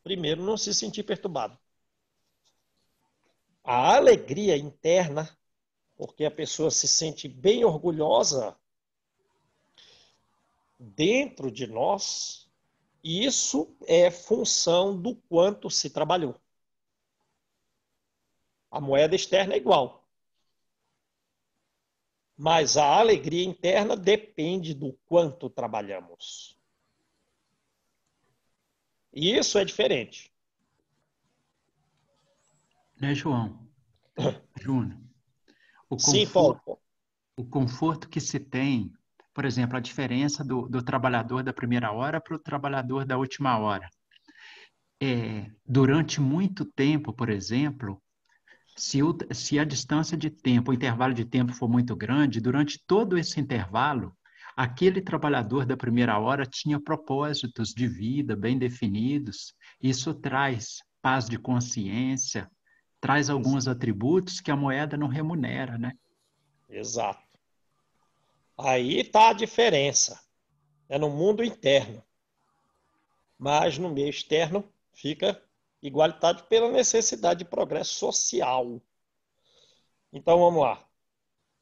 Primeiro, não se sentir perturbado. A alegria interna, porque a pessoa se sente bem orgulhosa dentro de nós, e isso é função do quanto se trabalhou. A moeda externa é igual. Mas a alegria interna depende do quanto trabalhamos. E isso é diferente. Né, João? Júnior, Sim, Paulo. o conforto que se tem, por exemplo, a diferença do trabalhador da primeira hora para o trabalhador da última hora. Durante muito tempo, por exemplo, se a distância de tempo, o intervalo de tempo for muito grande, durante todo esse intervalo, aquele trabalhador da primeira hora tinha propósitos de vida bem definidos. Isso traz paz de consciência, traz alguns atributos que a moeda não remunera, né? Exato. Aí está a diferença. É no mundo interno. Mas no meio externo fica igualitário pela necessidade de progresso social. Então vamos lá.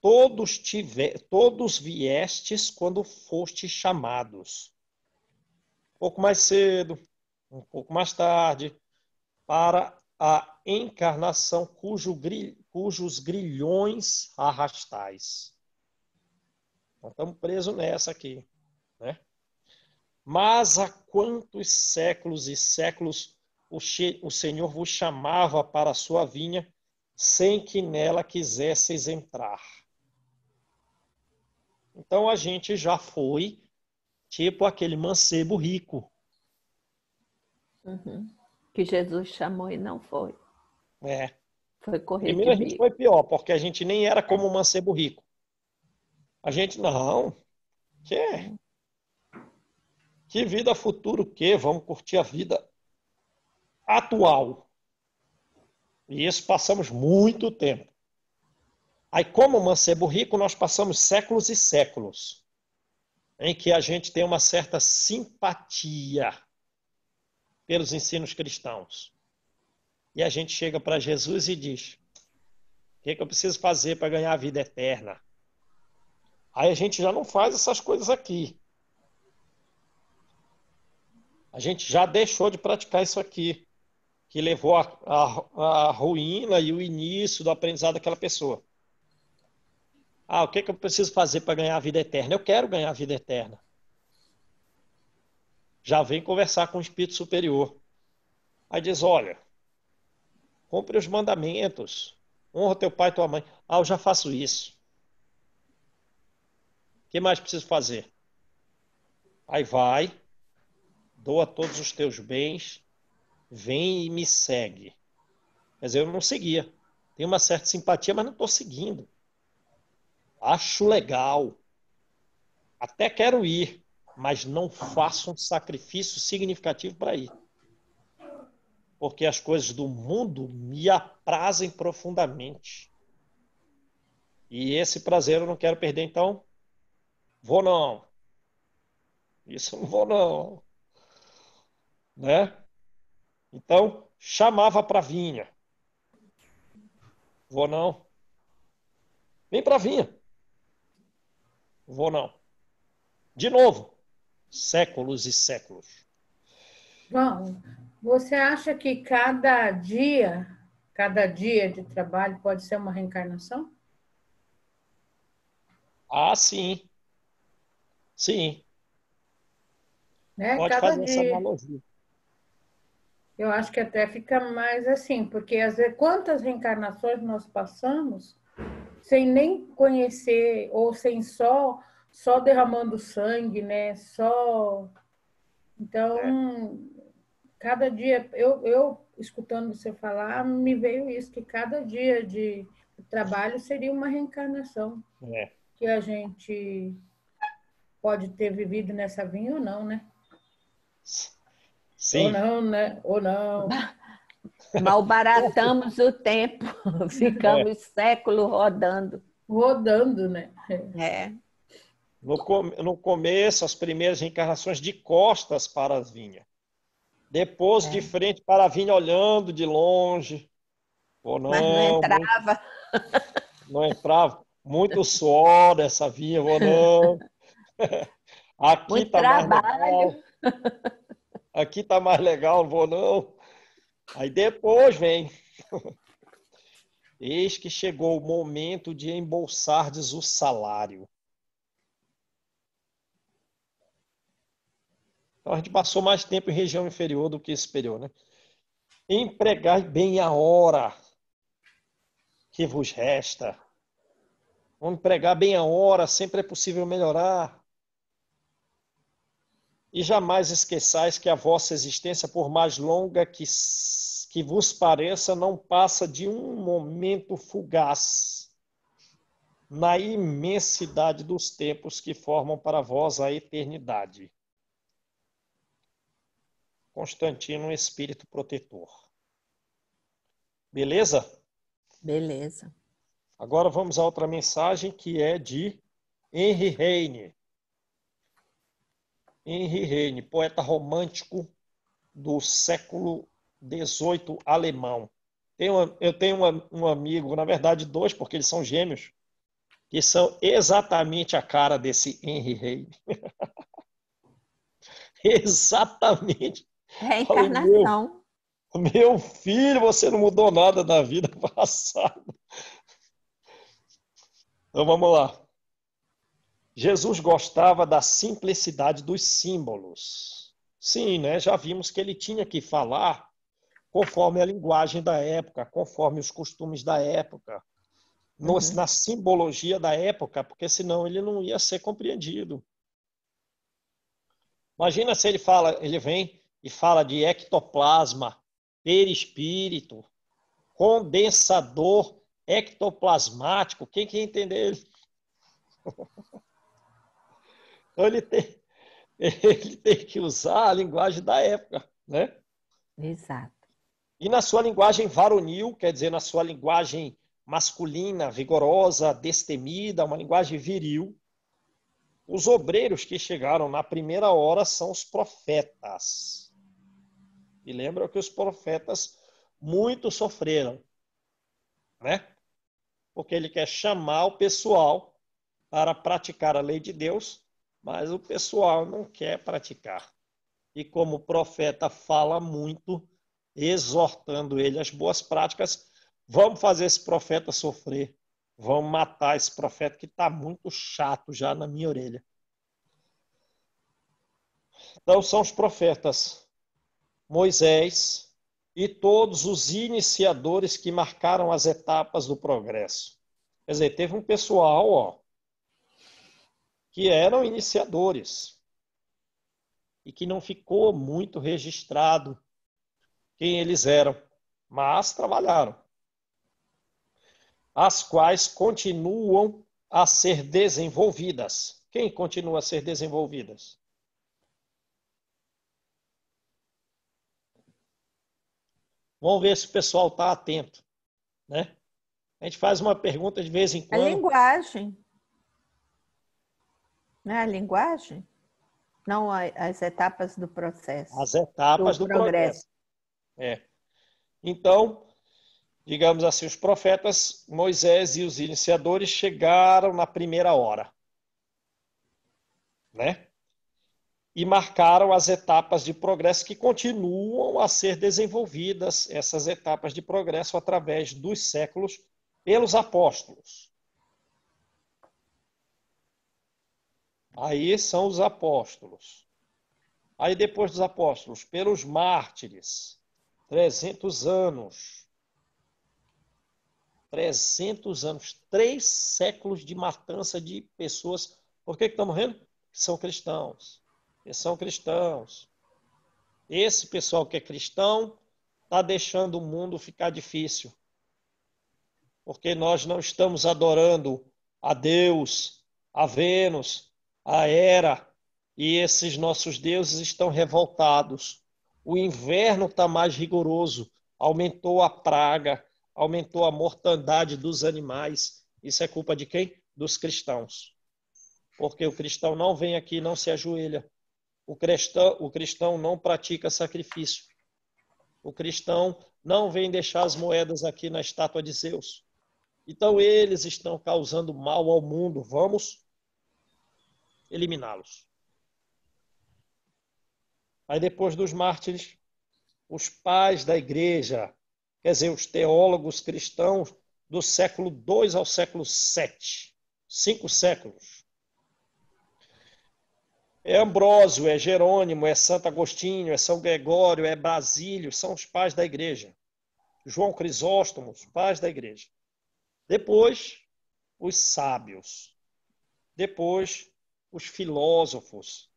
Todos viestes quando fostes chamados. Um pouco mais cedo, um pouco mais tarde, para a encarnação cujos grilhões arrastais. Nós estamos presos nessa aqui, né? Mas há quantos séculos e séculos o Senhor vos chamava para a sua vinha, sem que nela quisesseis entrar. Então a gente já foi tipo aquele mancebo rico. Uhum. Que Jesus chamou e não foi. É. Foi correr de Primeiro a gente bico. foi pior, porque a gente nem era como o mancebo rico. A gente, não, que vida futura o quê? Vamos curtir a vida atual. E isso passamos muito tempo. Aí, como o mancebo rico, nós passamos séculos e séculos em que a gente tem uma certa simpatia pelos ensinos cristãos. E a gente chega para Jesus e diz: o que eu preciso fazer para ganhar a vida eterna? Aí a gente já não faz essas coisas aqui. A gente já deixou de praticar isso aqui, que levou a ruína e o início do aprendizado daquela pessoa. Ah, o que eu preciso fazer para ganhar a vida eterna? Eu quero ganhar a vida eterna. Já vem conversar com o Espírito Superior. Aí diz, olha, cumpre os mandamentos, honra teu pai e tua mãe. Ah, eu já faço isso. O que mais preciso fazer? Aí vai, doa todos os teus bens, vem e me segue. Mas eu não seguia. Tenho uma certa simpatia, mas não estou seguindo. Acho legal. Até quero ir, mas não faço um sacrifício significativo para ir. Porque as coisas do mundo me aprazem profundamente. E esse prazer eu não quero perder, então vou não. Isso eu não vou não. Né? Então, chamava para vinha. Vou não. Vem para vinha. Vou não. De novo. Séculos e séculos. Bom, você acha que cada dia de trabalho pode ser uma reencarnação? Ah, sim. Sim. Né? Pode Cada fazer essa dia. analogia. Eu acho que até fica mais assim, porque às vezes quantas reencarnações nós passamos sem nem conhecer, ou sem só derramando sangue, né? É. Então, cada dia, eu escutando você falar, me veio isso, que cada dia de trabalho seria uma reencarnação, É. que a gente pode ter vivido nessa vinha ou não, né? Ou Sim. não, né? Ou não. Malbaratamos o tempo, É. ficamos séculos rodando. Rodando, né? É, No começo, as primeiras reencarnações de costas para a vinha. Depois, de é. frente para a vinha, olhando de longe. Ou Mas não não, entrava. não entrava. Muito suor dessa vinha, ou não. Aqui Muito tá mais trabalho. legal. Aqui tá mais legal, vou não. Aí depois vem. Eis que chegou o momento de embolsardes o salário. Então a gente passou mais tempo em região inferior do que superior, né? Empregai bem a hora que vos resta. Vamos empregar bem a hora, sempre é possível melhorar. E jamais esqueçais que a vossa existência, por mais longa que vos pareça, não passa de um momento fugaz na imensidade dos tempos que formam para vós a eternidade. Constantino, um espírito protetor. Beleza? Beleza. Agora vamos a outra mensagem que é de Henry Heine. Henry Heine, poeta romântico do século XVIII alemão. Eu tenho um amigo, na verdade dois, porque eles são gêmeos, que são exatamente a cara desse Henry Heine. Exatamente. Falei, Reencarnação. meu filho, você não mudou nada na vida passada. Então vamos lá. Jesus gostava da simplicidade dos símbolos. Sim, né? Já vimos que ele tinha que falar conforme a linguagem da época, conforme os costumes da época, na simbologia da época, porque senão ele não ia ser compreendido. Imagina se ele vem e fala de ectoplasma, perispírito, condensador ectoplasmático. Quem quer entender ele? Então ele tem que usar a linguagem da época, né? Exato. E na sua linguagem varonil, quer dizer, na sua linguagem masculina, vigorosa, destemida, uma linguagem viril, os obreiros que chegaram na primeira hora são os profetas. E lembram que os profetas muito sofreram, né? Porque ele quer chamar o pessoal para praticar a lei de Deus, mas o pessoal não quer praticar. E como o profeta fala muito, exortando ele às boas práticas, vamos fazer esse profeta sofrer. Vamos matar esse profeta que está muito chato já na minha orelha. Então são os profetas Moisés e todos os iniciadores que marcaram as etapas do progresso. Quer dizer, teve um pessoal, que eram iniciadores e que não ficou muito registrado quem eles eram, mas trabalharam. As quais continuam a ser desenvolvidas. Quem continua a ser desenvolvidas? Vamos ver se o pessoal está atento, né? A gente faz uma pergunta de vez em A quando. linguagem. Não é a linguagem? Não as etapas do processo. As etapas do progresso. Então, digamos assim, os profetas Moisés e os iniciadores chegaram na primeira hora, né? E marcaram as etapas de progresso que continuam a ser desenvolvidas, essas etapas de progresso através dos séculos pelos apóstolos. Aí são os apóstolos. Aí depois dos apóstolos, pelos mártires, 300 anos. 300 anos, 3 séculos de matança de pessoas. Por que estão morrendo? São cristãos. Eles são cristãos. Esse pessoal que é cristão está deixando o mundo ficar difícil. Porque nós não estamos adorando a Deus, a Vênus, a Hera, e esses nossos deuses estão revoltados. O inverno está mais rigoroso, aumentou a praga, aumentou a mortandade dos animais. Isso é culpa de quem? Dos cristãos. Porque o cristão não vem aqui, não se ajoelha. O cristão não pratica sacrifício. O cristão não vem deixar as moedas aqui na estátua de Zeus. Então eles estão causando mal ao mundo. Vamos eliminá-los. Aí depois dos mártires, os pais da igreja, quer dizer, os teólogos cristãos do século II ao século VII, 5 séculos. É Ambrósio, é Jerônimo, é Santo Agostinho, é São Gregório, é Basílio, são os pais da igreja. João Crisóstomo, os pais da igreja. Depois, os sábios. Depois, os filósofos.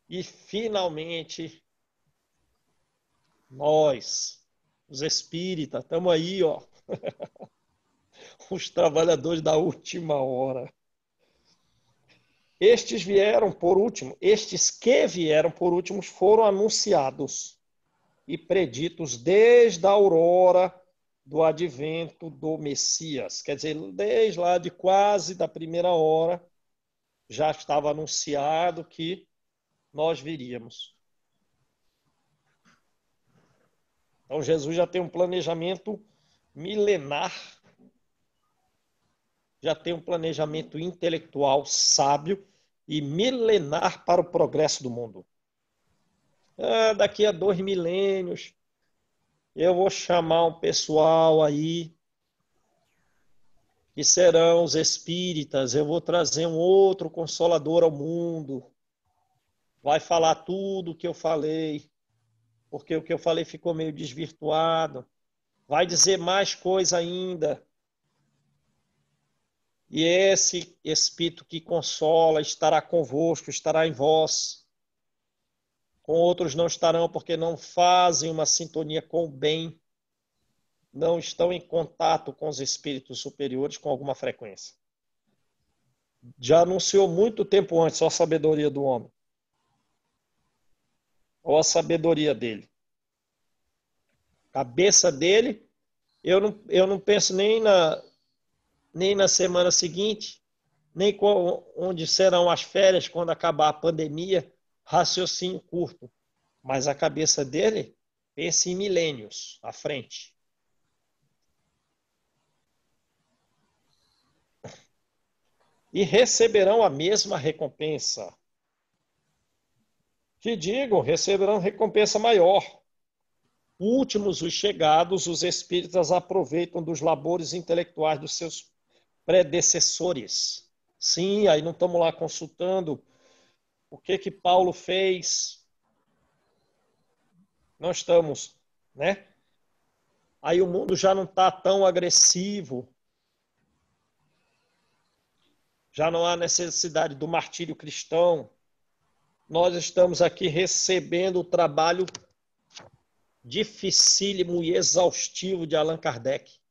E, finalmente, nós, os espíritas, estamos aí, os trabalhadores da última hora. Estes que vieram por últimos foram anunciados e preditos desde a aurora do advento do Messias. Quer dizer, desde lá de quase da primeira hora, já estava anunciado que nós viríamos. Então Jesus já tem um planejamento milenar, já tem um planejamento intelectual sábio e milenar para o progresso do mundo. Daqui a 2 milênios, eu vou chamar um pessoal aí, que serão os espíritas, eu vou trazer um outro consolador ao mundo, vai falar tudo o que eu falei, porque o que eu falei ficou meio desvirtuado. Vai dizer mais coisa ainda. E esse Espírito que consola estará convosco, estará em vós. Com outros não estarão, porque não fazem uma sintonia com o bem, não estão em contato com os espíritos superiores com alguma frequência. Já anunciou muito tempo antes, ó a sabedoria do homem. Ó a sabedoria dele. Cabeça dele, eu não penso nem na semana seguinte, nem onde serão as férias, quando acabar a pandemia, raciocínio curto. Mas a cabeça dele pensa em milênios à frente. E receberão a mesma recompensa. Que digo, receberão recompensa maior. Últimos os chegados, os espíritas aproveitam dos labores intelectuais dos seus predecessores. Sim, aí não estamos lá consultando o que Paulo fez. Não estamos, né? Aí o mundo já não está tão agressivo. Já não há necessidade do martírio cristão. Nós estamos aqui recebendo o trabalho dificílimo e exaustivo de Allan Kardec.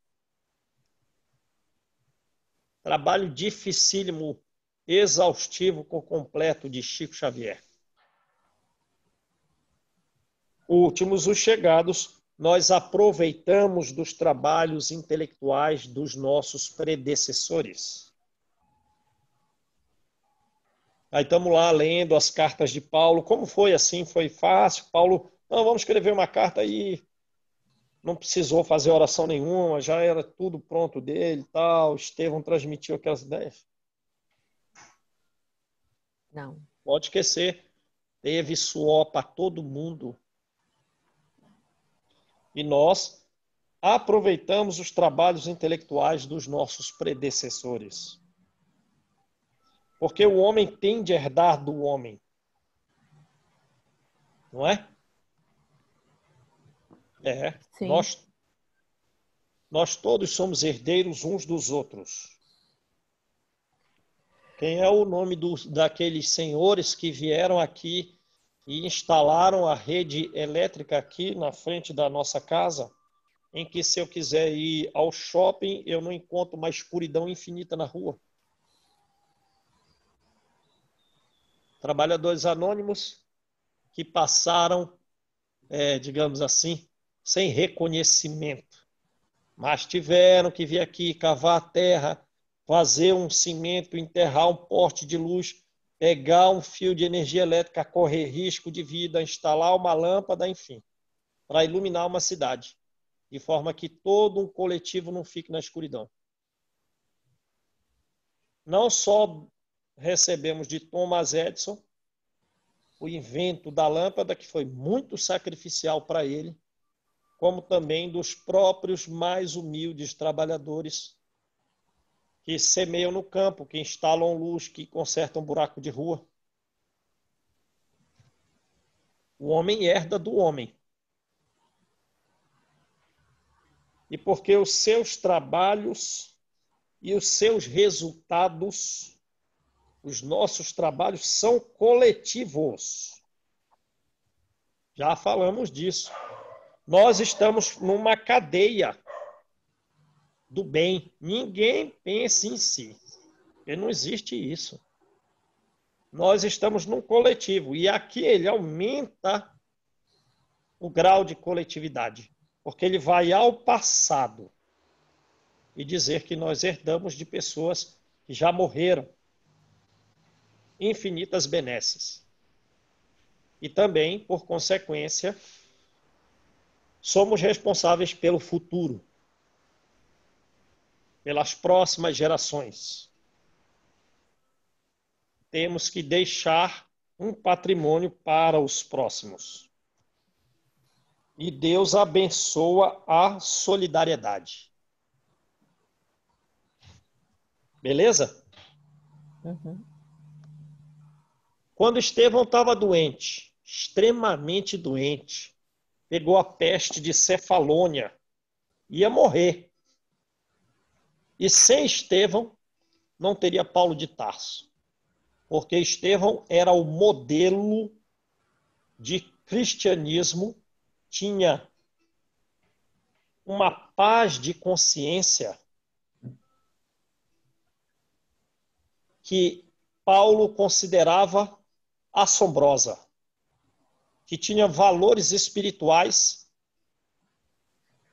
Trabalho dificílimo, exaustivo, completo de Chico Xavier. Últimos os chegados, nós aproveitamos dos trabalhos intelectuais dos nossos predecessores. Aí estamos lá lendo as cartas de Paulo. Como foi assim? Foi fácil? Paulo, não, vamos escrever uma carta aí. Não precisou fazer oração nenhuma, já era tudo pronto dele e tal. Estevão transmitiu aquelas ideias. Não. Pode esquecer. Teve suor para todo mundo. E nós aproveitamos os trabalhos intelectuais dos nossos predecessores. Porque o homem tende a herdar do homem. Não é? É. Sim. Nós todos somos herdeiros uns dos outros. Quem é o nome daqueles senhores que vieram aqui e instalaram a rede elétrica aqui na frente da nossa casa, em que se eu quiser ir ao shopping, eu não encontro uma escuridão infinita na rua? Trabalhadores anônimos que passaram, digamos assim, sem reconhecimento, mas tiveram que vir aqui cavar a terra, fazer um cimento, enterrar um poste de luz, pegar um fio de energia elétrica, correr risco de vida, instalar uma lâmpada, enfim, para iluminar uma cidade, de forma que todo um coletivo não fique na escuridão. Não só recebemos de Thomas Edison o invento da lâmpada, que foi muito sacrificial para ele, como também dos próprios mais humildes trabalhadores que semeiam no campo, que instalam luz, que consertam buraco de rua. O homem herda do homem. E porque os seus trabalhos e os seus resultados, os nossos trabalhos são coletivos. Já falamos disso. Nós estamos numa cadeia do bem. Ninguém pensa em si. Porque não existe isso. Nós estamos num coletivo. E aqui ele aumenta o grau de coletividade. Porque ele vai ao passado e dizer que nós herdamos de pessoas que já morreram. Infinitas benesses. E também, por consequência, somos responsáveis pelo futuro, pelas próximas gerações. Temos que deixar um patrimônio para os próximos. E Deus abençoa a solidariedade. Beleza? Uhum. Quando Estevão estava doente, extremamente doente, pegou a peste de Cefalônia. Ia morrer. E sem Estevão, não teria Paulo de Tarso. Porque Estevão era o modelo de cristianismo, tinha uma paz de consciência que Paulo considerava assombrosa, que tinha valores espirituais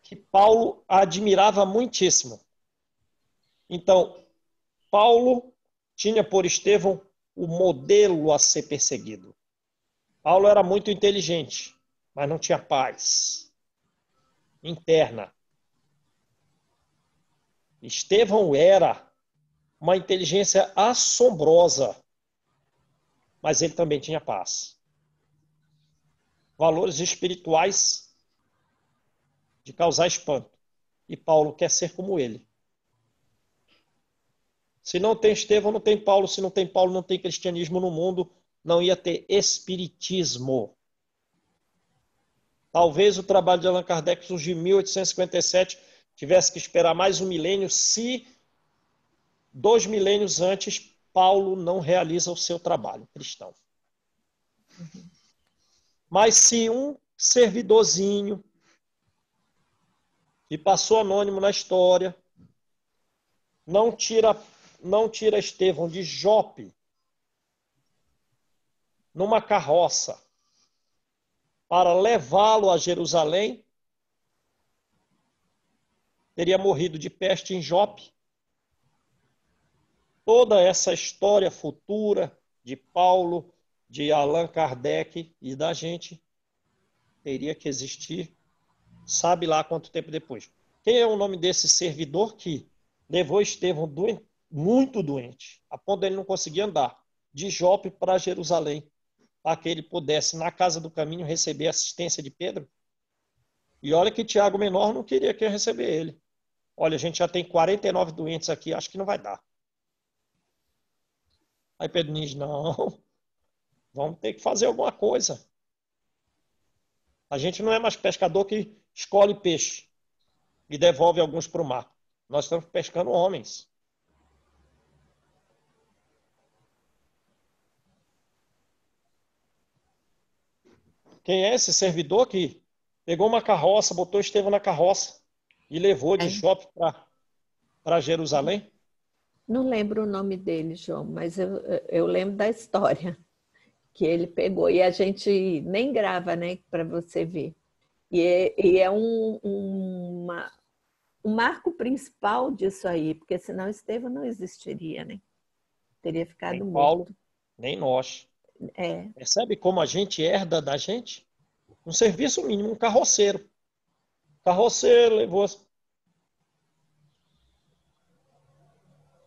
que Paulo admirava muitíssimo. Então, Paulo tinha por Estevão o modelo a ser perseguido. Paulo era muito inteligente, mas não tinha paz interna. Estevão era uma inteligência assombrosa, mas ele também tinha paz. Valores espirituais de causar espanto. E Paulo quer ser como ele. Se não tem Estevão, não tem Paulo. Se não tem Paulo, não tem cristianismo no mundo. Não ia ter espiritismo. Talvez o trabalho de Allan Kardec surgiu em 1857, tivesse que esperar mais um milênio, se 2 milênios antes Paulo não realiza o seu trabalho cristão. Mas se um servidorzinho que passou anônimo na história não tira Estevão de Jope numa carroça para levá-lo a Jerusalém, teria morrido de peste em Jope. Toda essa história futura de Paulo, de Allan Kardec e da gente teria que existir, sabe lá quanto tempo depois. Quem é o nome desse servidor que levou Estevão muito doente, a ponto de ele não conseguir andar, de Jope para Jerusalém, para que ele pudesse, na casa do caminho, receber a assistência de Pedro? E olha que Tiago Menor não queria que eu receber ele. Olha, a gente já tem 49 doentes aqui, acho que não vai dar. Aí Pedro diz, não, vamos ter que fazer alguma coisa. A gente não é mais pescador que escolhe peixe e devolve alguns para o mar. Nós estamos pescando homens. Quem é esse servidor que pegou uma carroça, botou Estevão na carroça e levou de Jope para Jerusalém? Não lembro o nome dele, João, mas eu lembro da história que ele pegou. E a gente nem grava, né, para você ver. E é um marco principal disso aí, porque senão Estevão não existiria, né? Teria ficado Nem morto. Paulo, nem nós. É. Percebe como a gente herda da gente? Um serviço mínimo, um carroceiro. O carroceiro levou.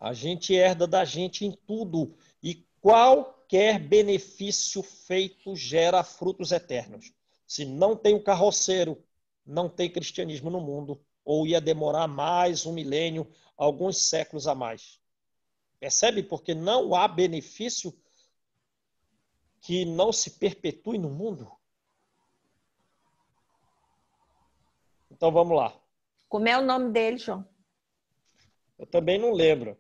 A gente herda da gente em tudo. E qualquer benefício feito gera frutos eternos. Se não tem o carroceiro, não tem cristianismo no mundo. Ou ia demorar mais um milênio, alguns séculos a mais. Percebe? Porque não há benefício que não se perpetue no mundo. Então vamos lá. Como é o nome dele, João? Eu também não lembro.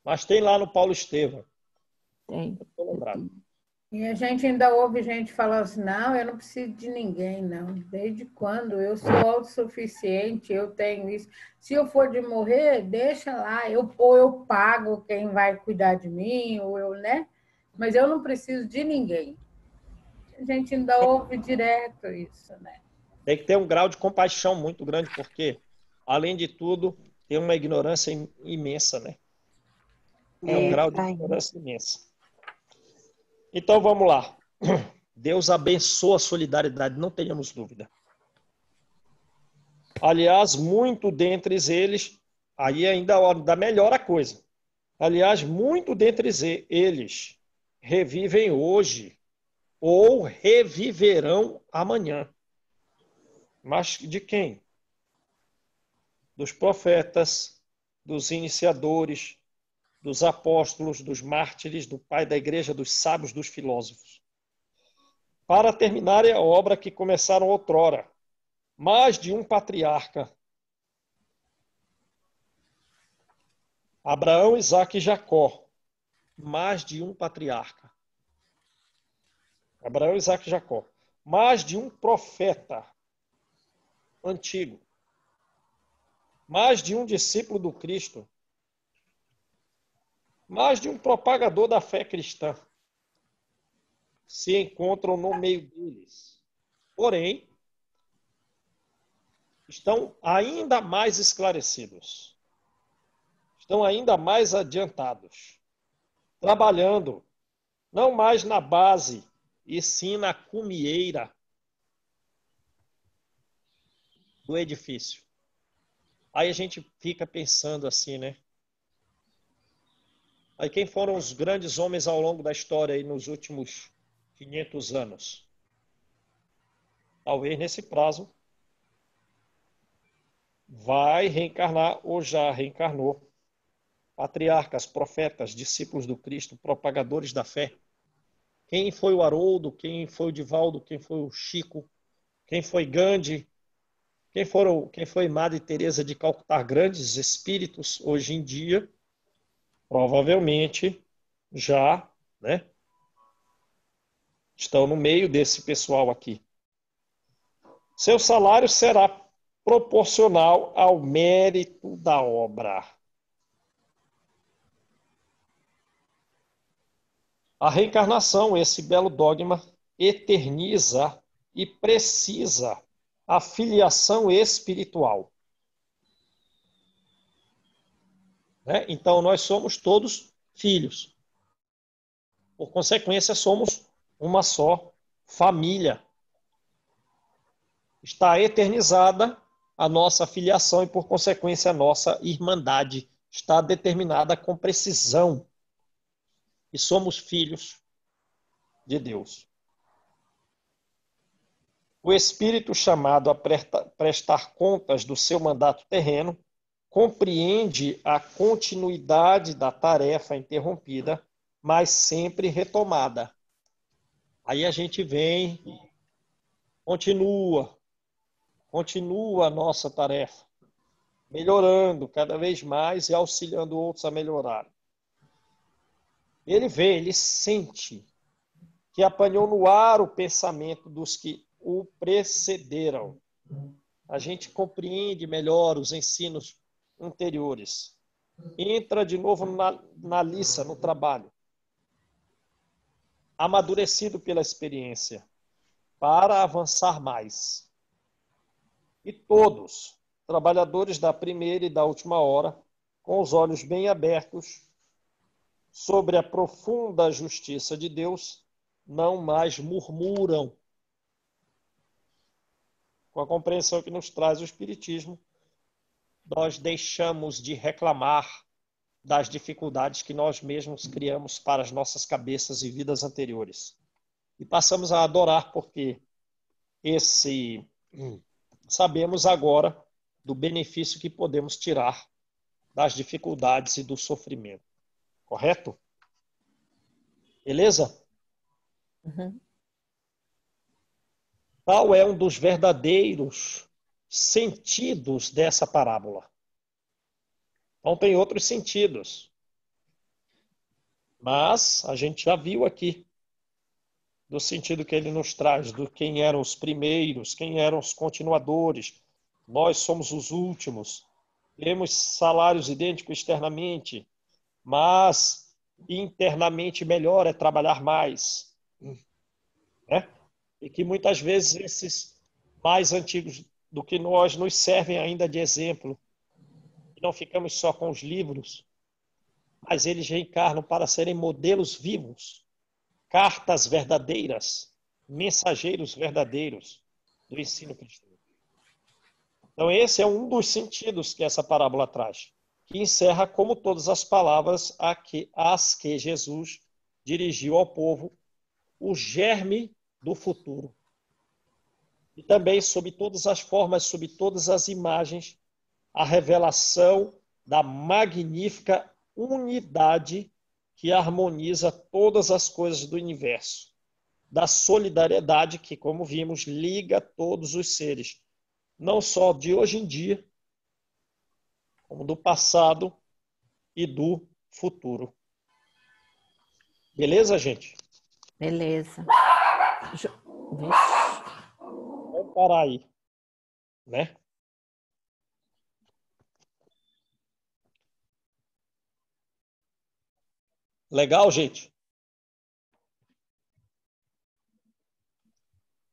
Mas tem lá no Paulo Estevão. Tem. Eu estou lembrado. E a gente ainda ouve gente falando assim, não, eu não preciso de ninguém, não. Desde quando? Eu sou autossuficiente, eu tenho isso. Se eu for de morrer, deixa lá. Ou eu pago quem vai cuidar de mim, ou eu, né? Mas eu não preciso de ninguém. A gente ainda ouve direto isso, né? Tem que ter um grau de compaixão muito grande, porque, além de tudo, tem uma ignorância imensa, né? É um grau de ignorância imensa. Então, vamos lá. Deus abençoa a solidariedade, não tenhamos dúvida. Aliás, muito dentre eles, aí ainda melhora a coisa. Aliás, muito dentre eles revivem hoje ou reviverão amanhã. Mas de quem? Dos profetas, dos iniciadores, dos apóstolos, dos mártires, do pai da igreja, dos sábios, dos filósofos. para terminarem a obra que começaram outrora. Mais de um patriarca, Abraão, Isaque e Jacó. Mais de um patriarca. Abraão, Isaque e Jacó. Mais de um profeta antigo. Mais de um discípulo do Cristo. Mais de um propagador da fé cristã se encontram no meio deles. Porém, estão ainda mais esclarecidos. Estão ainda mais adiantados. Trabalhando, não mais na base, e sim na cumieira do edifício. Aí a gente fica pensando assim, né? Aí quem foram os grandes homens ao longo da história aí nos últimos 500 anos? Talvez nesse prazo vai reencarnar ou já reencarnou. Patriarcas, profetas, discípulos do Cristo, propagadores da fé. Quem foi o Haroldo? Quem foi o Divaldo? Quem foi o Chico? Quem foi Gandhi? Quem foi Madre Teresa de Calcutá? Grandes espíritos hoje em dia, provavelmente já, né, estão no meio desse pessoal aqui. Seu salário será proporcional ao mérito da obra. A reencarnação, esse belo dogma, eterniza e precisa a filiação espiritual. Né? Então, nós somos todos filhos. Por consequência, somos uma só família. Está eternizada a nossa filiação e, por consequência, a nossa irmandade está determinada com precisão. E somos filhos de Deus. O espírito chamado a prestar contas do seu mandato terreno compreende a continuidade da tarefa interrompida, mas sempre retomada. Aí a gente vem, continua a nossa tarefa, melhorando cada vez mais e auxiliando outros a melhorar. Ele vê, ele sente que apanhou no ar o pensamento dos que o precederam. A gente compreende melhor os ensinos anteriores. Entra de novo na liça, no trabalho. Amadurecido pela experiência, para avançar mais. E todos, trabalhadores da primeira e da última hora, com os olhos bem abertos, sobre a profunda justiça de Deus, não mais murmuram. Com a compreensão que nos traz o Espiritismo, nós deixamos de reclamar das dificuldades que nós mesmos criamos para as nossas cabeças e vidas anteriores. E passamos a adorar, porque sabemos agora do benefício que podemos tirar das dificuldades e do sofrimento. Correto? Beleza? Uhum. Tal é um dos verdadeiros sentidos dessa parábola. Não tem outros sentidos. Mas a gente já viu aqui do sentido que ele nos traz, do quem eram os primeiros, quem eram os continuadores. Nós somos os últimos. Temos salários idênticos externamente, mas internamente melhor é trabalhar mais. Né? E que muitas vezes esses mais antigos do que nós nos servem ainda de exemplo. E não ficamos só com os livros, mas eles reencarnam para serem modelos vivos, cartas verdadeiras, mensageiros verdadeiros do ensino cristão. Então esse é um dos sentidos que essa parábola traz, que encerra como todas as palavras às que Jesus dirigiu ao povo, o germe do futuro. E também, sob todas as formas, sob todas as imagens, a revelação da magnífica unidade que harmoniza todas as coisas do universo. da solidariedade que, como vimos, liga todos os seres, não só de hoje em dia, como do passado e do futuro. Beleza, gente? Beleza. Vixe. Vamos parar aí, né? Legal, gente?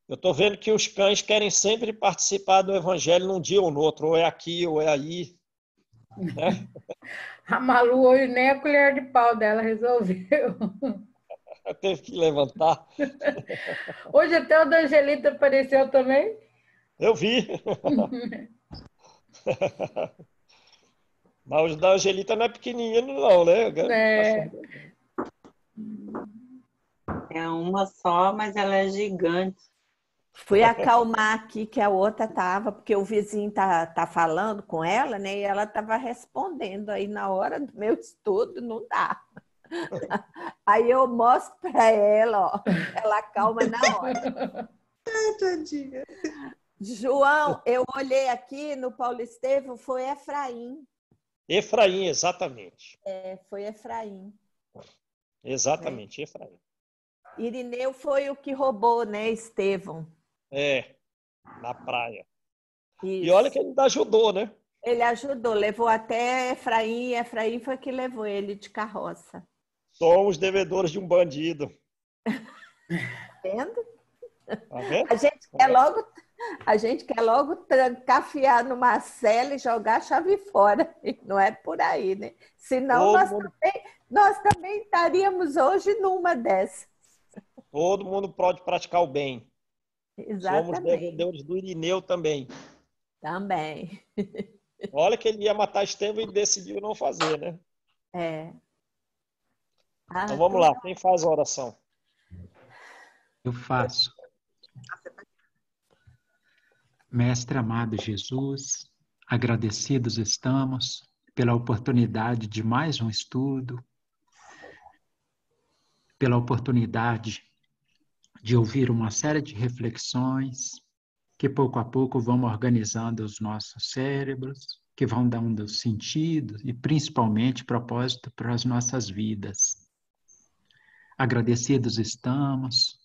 Eu estou vendo que os cães querem sempre participar do evangelho num dia ou no outro, ou é aqui, ou é aí, né? A Malu hoje nem a colher de pau dela resolveu. Teve que levantar. Hoje até o da Angelita apareceu também. Eu vi. Mas o da Angelita não é pequenininho, não, né? É. É uma só, mas ela é gigante. Fui acalmar aqui que a outra estava, porque o vizinho tá falando com ela, né? E ela estava respondendo. Aí na hora do meu estudo não dá. Aí eu mostro para ela, ó, ela acalma na hora. Tadinha. João, eu olhei aqui no Paulo Estevam, foi Efraim. Efraim, exatamente. Foi Efraim. Exatamente, Efraim. Irineu foi o que roubou, né, Estevão? Na praia. Isso. E olha que ele ainda ajudou, né? Ele ajudou, levou até Efraim, e Efraim foi que levou ele de carroça. Somos devedores de um bandido. Vendo? Tá vendo? A gente quer logo trancafiar numa cela e jogar a chave fora. Não é por aí, né? Senão nós também estaríamos hoje numa dessas. Todo mundo pode praticar o bem. Exatamente. Somos devedores do Irineu também. Também. Olha que ele ia matar Estevão e decidiu não fazer, né? Então vamos lá, quem faz a oração? Eu faço. Mestre amado Jesus, agradecidos estamos pela oportunidade de mais um estudo, pela oportunidade de ouvir uma série de reflexões que pouco a pouco vão organizando os nossos cérebros, que vão dando sentido e principalmente propósito para as nossas vidas. Agradecidos estamos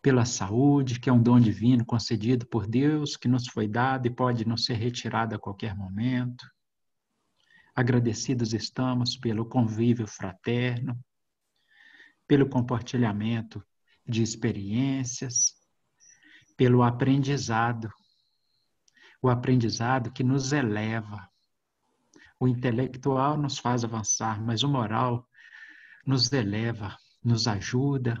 pela saúde, que é um dom divino concedido por Deus, que nos foi dado e pode nos ser retirado a qualquer momento. Agradecidos estamos pelo convívio fraterno, pelo compartilhamento de experiências, pelo aprendizado, o aprendizado que nos eleva. O intelectual nos faz avançar, mas o moral nos eleva, nos ajuda,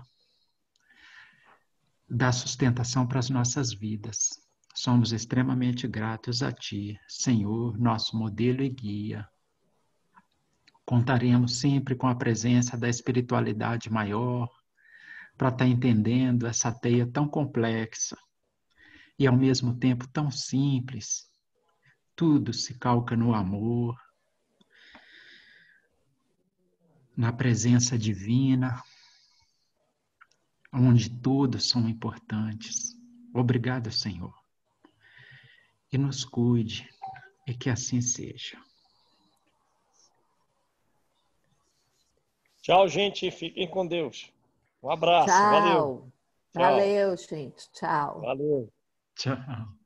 dá sustentação para as nossas vidas. Somos extremamente gratos a Ti, Senhor, nosso modelo e guia. Contaremos sempre com a presença da espiritualidade maior para estar entendendo essa teia tão complexa e ao mesmo tempo tão simples. Tudo se calca no amor, na presença divina, onde todos são importantes. Obrigado, Senhor. E nos cuide, e que assim seja. Tchau, gente. Fiquem com Deus. Um abraço. Tchau. Valeu. Tchau. Valeu, gente. Tchau. Valeu. Tchau.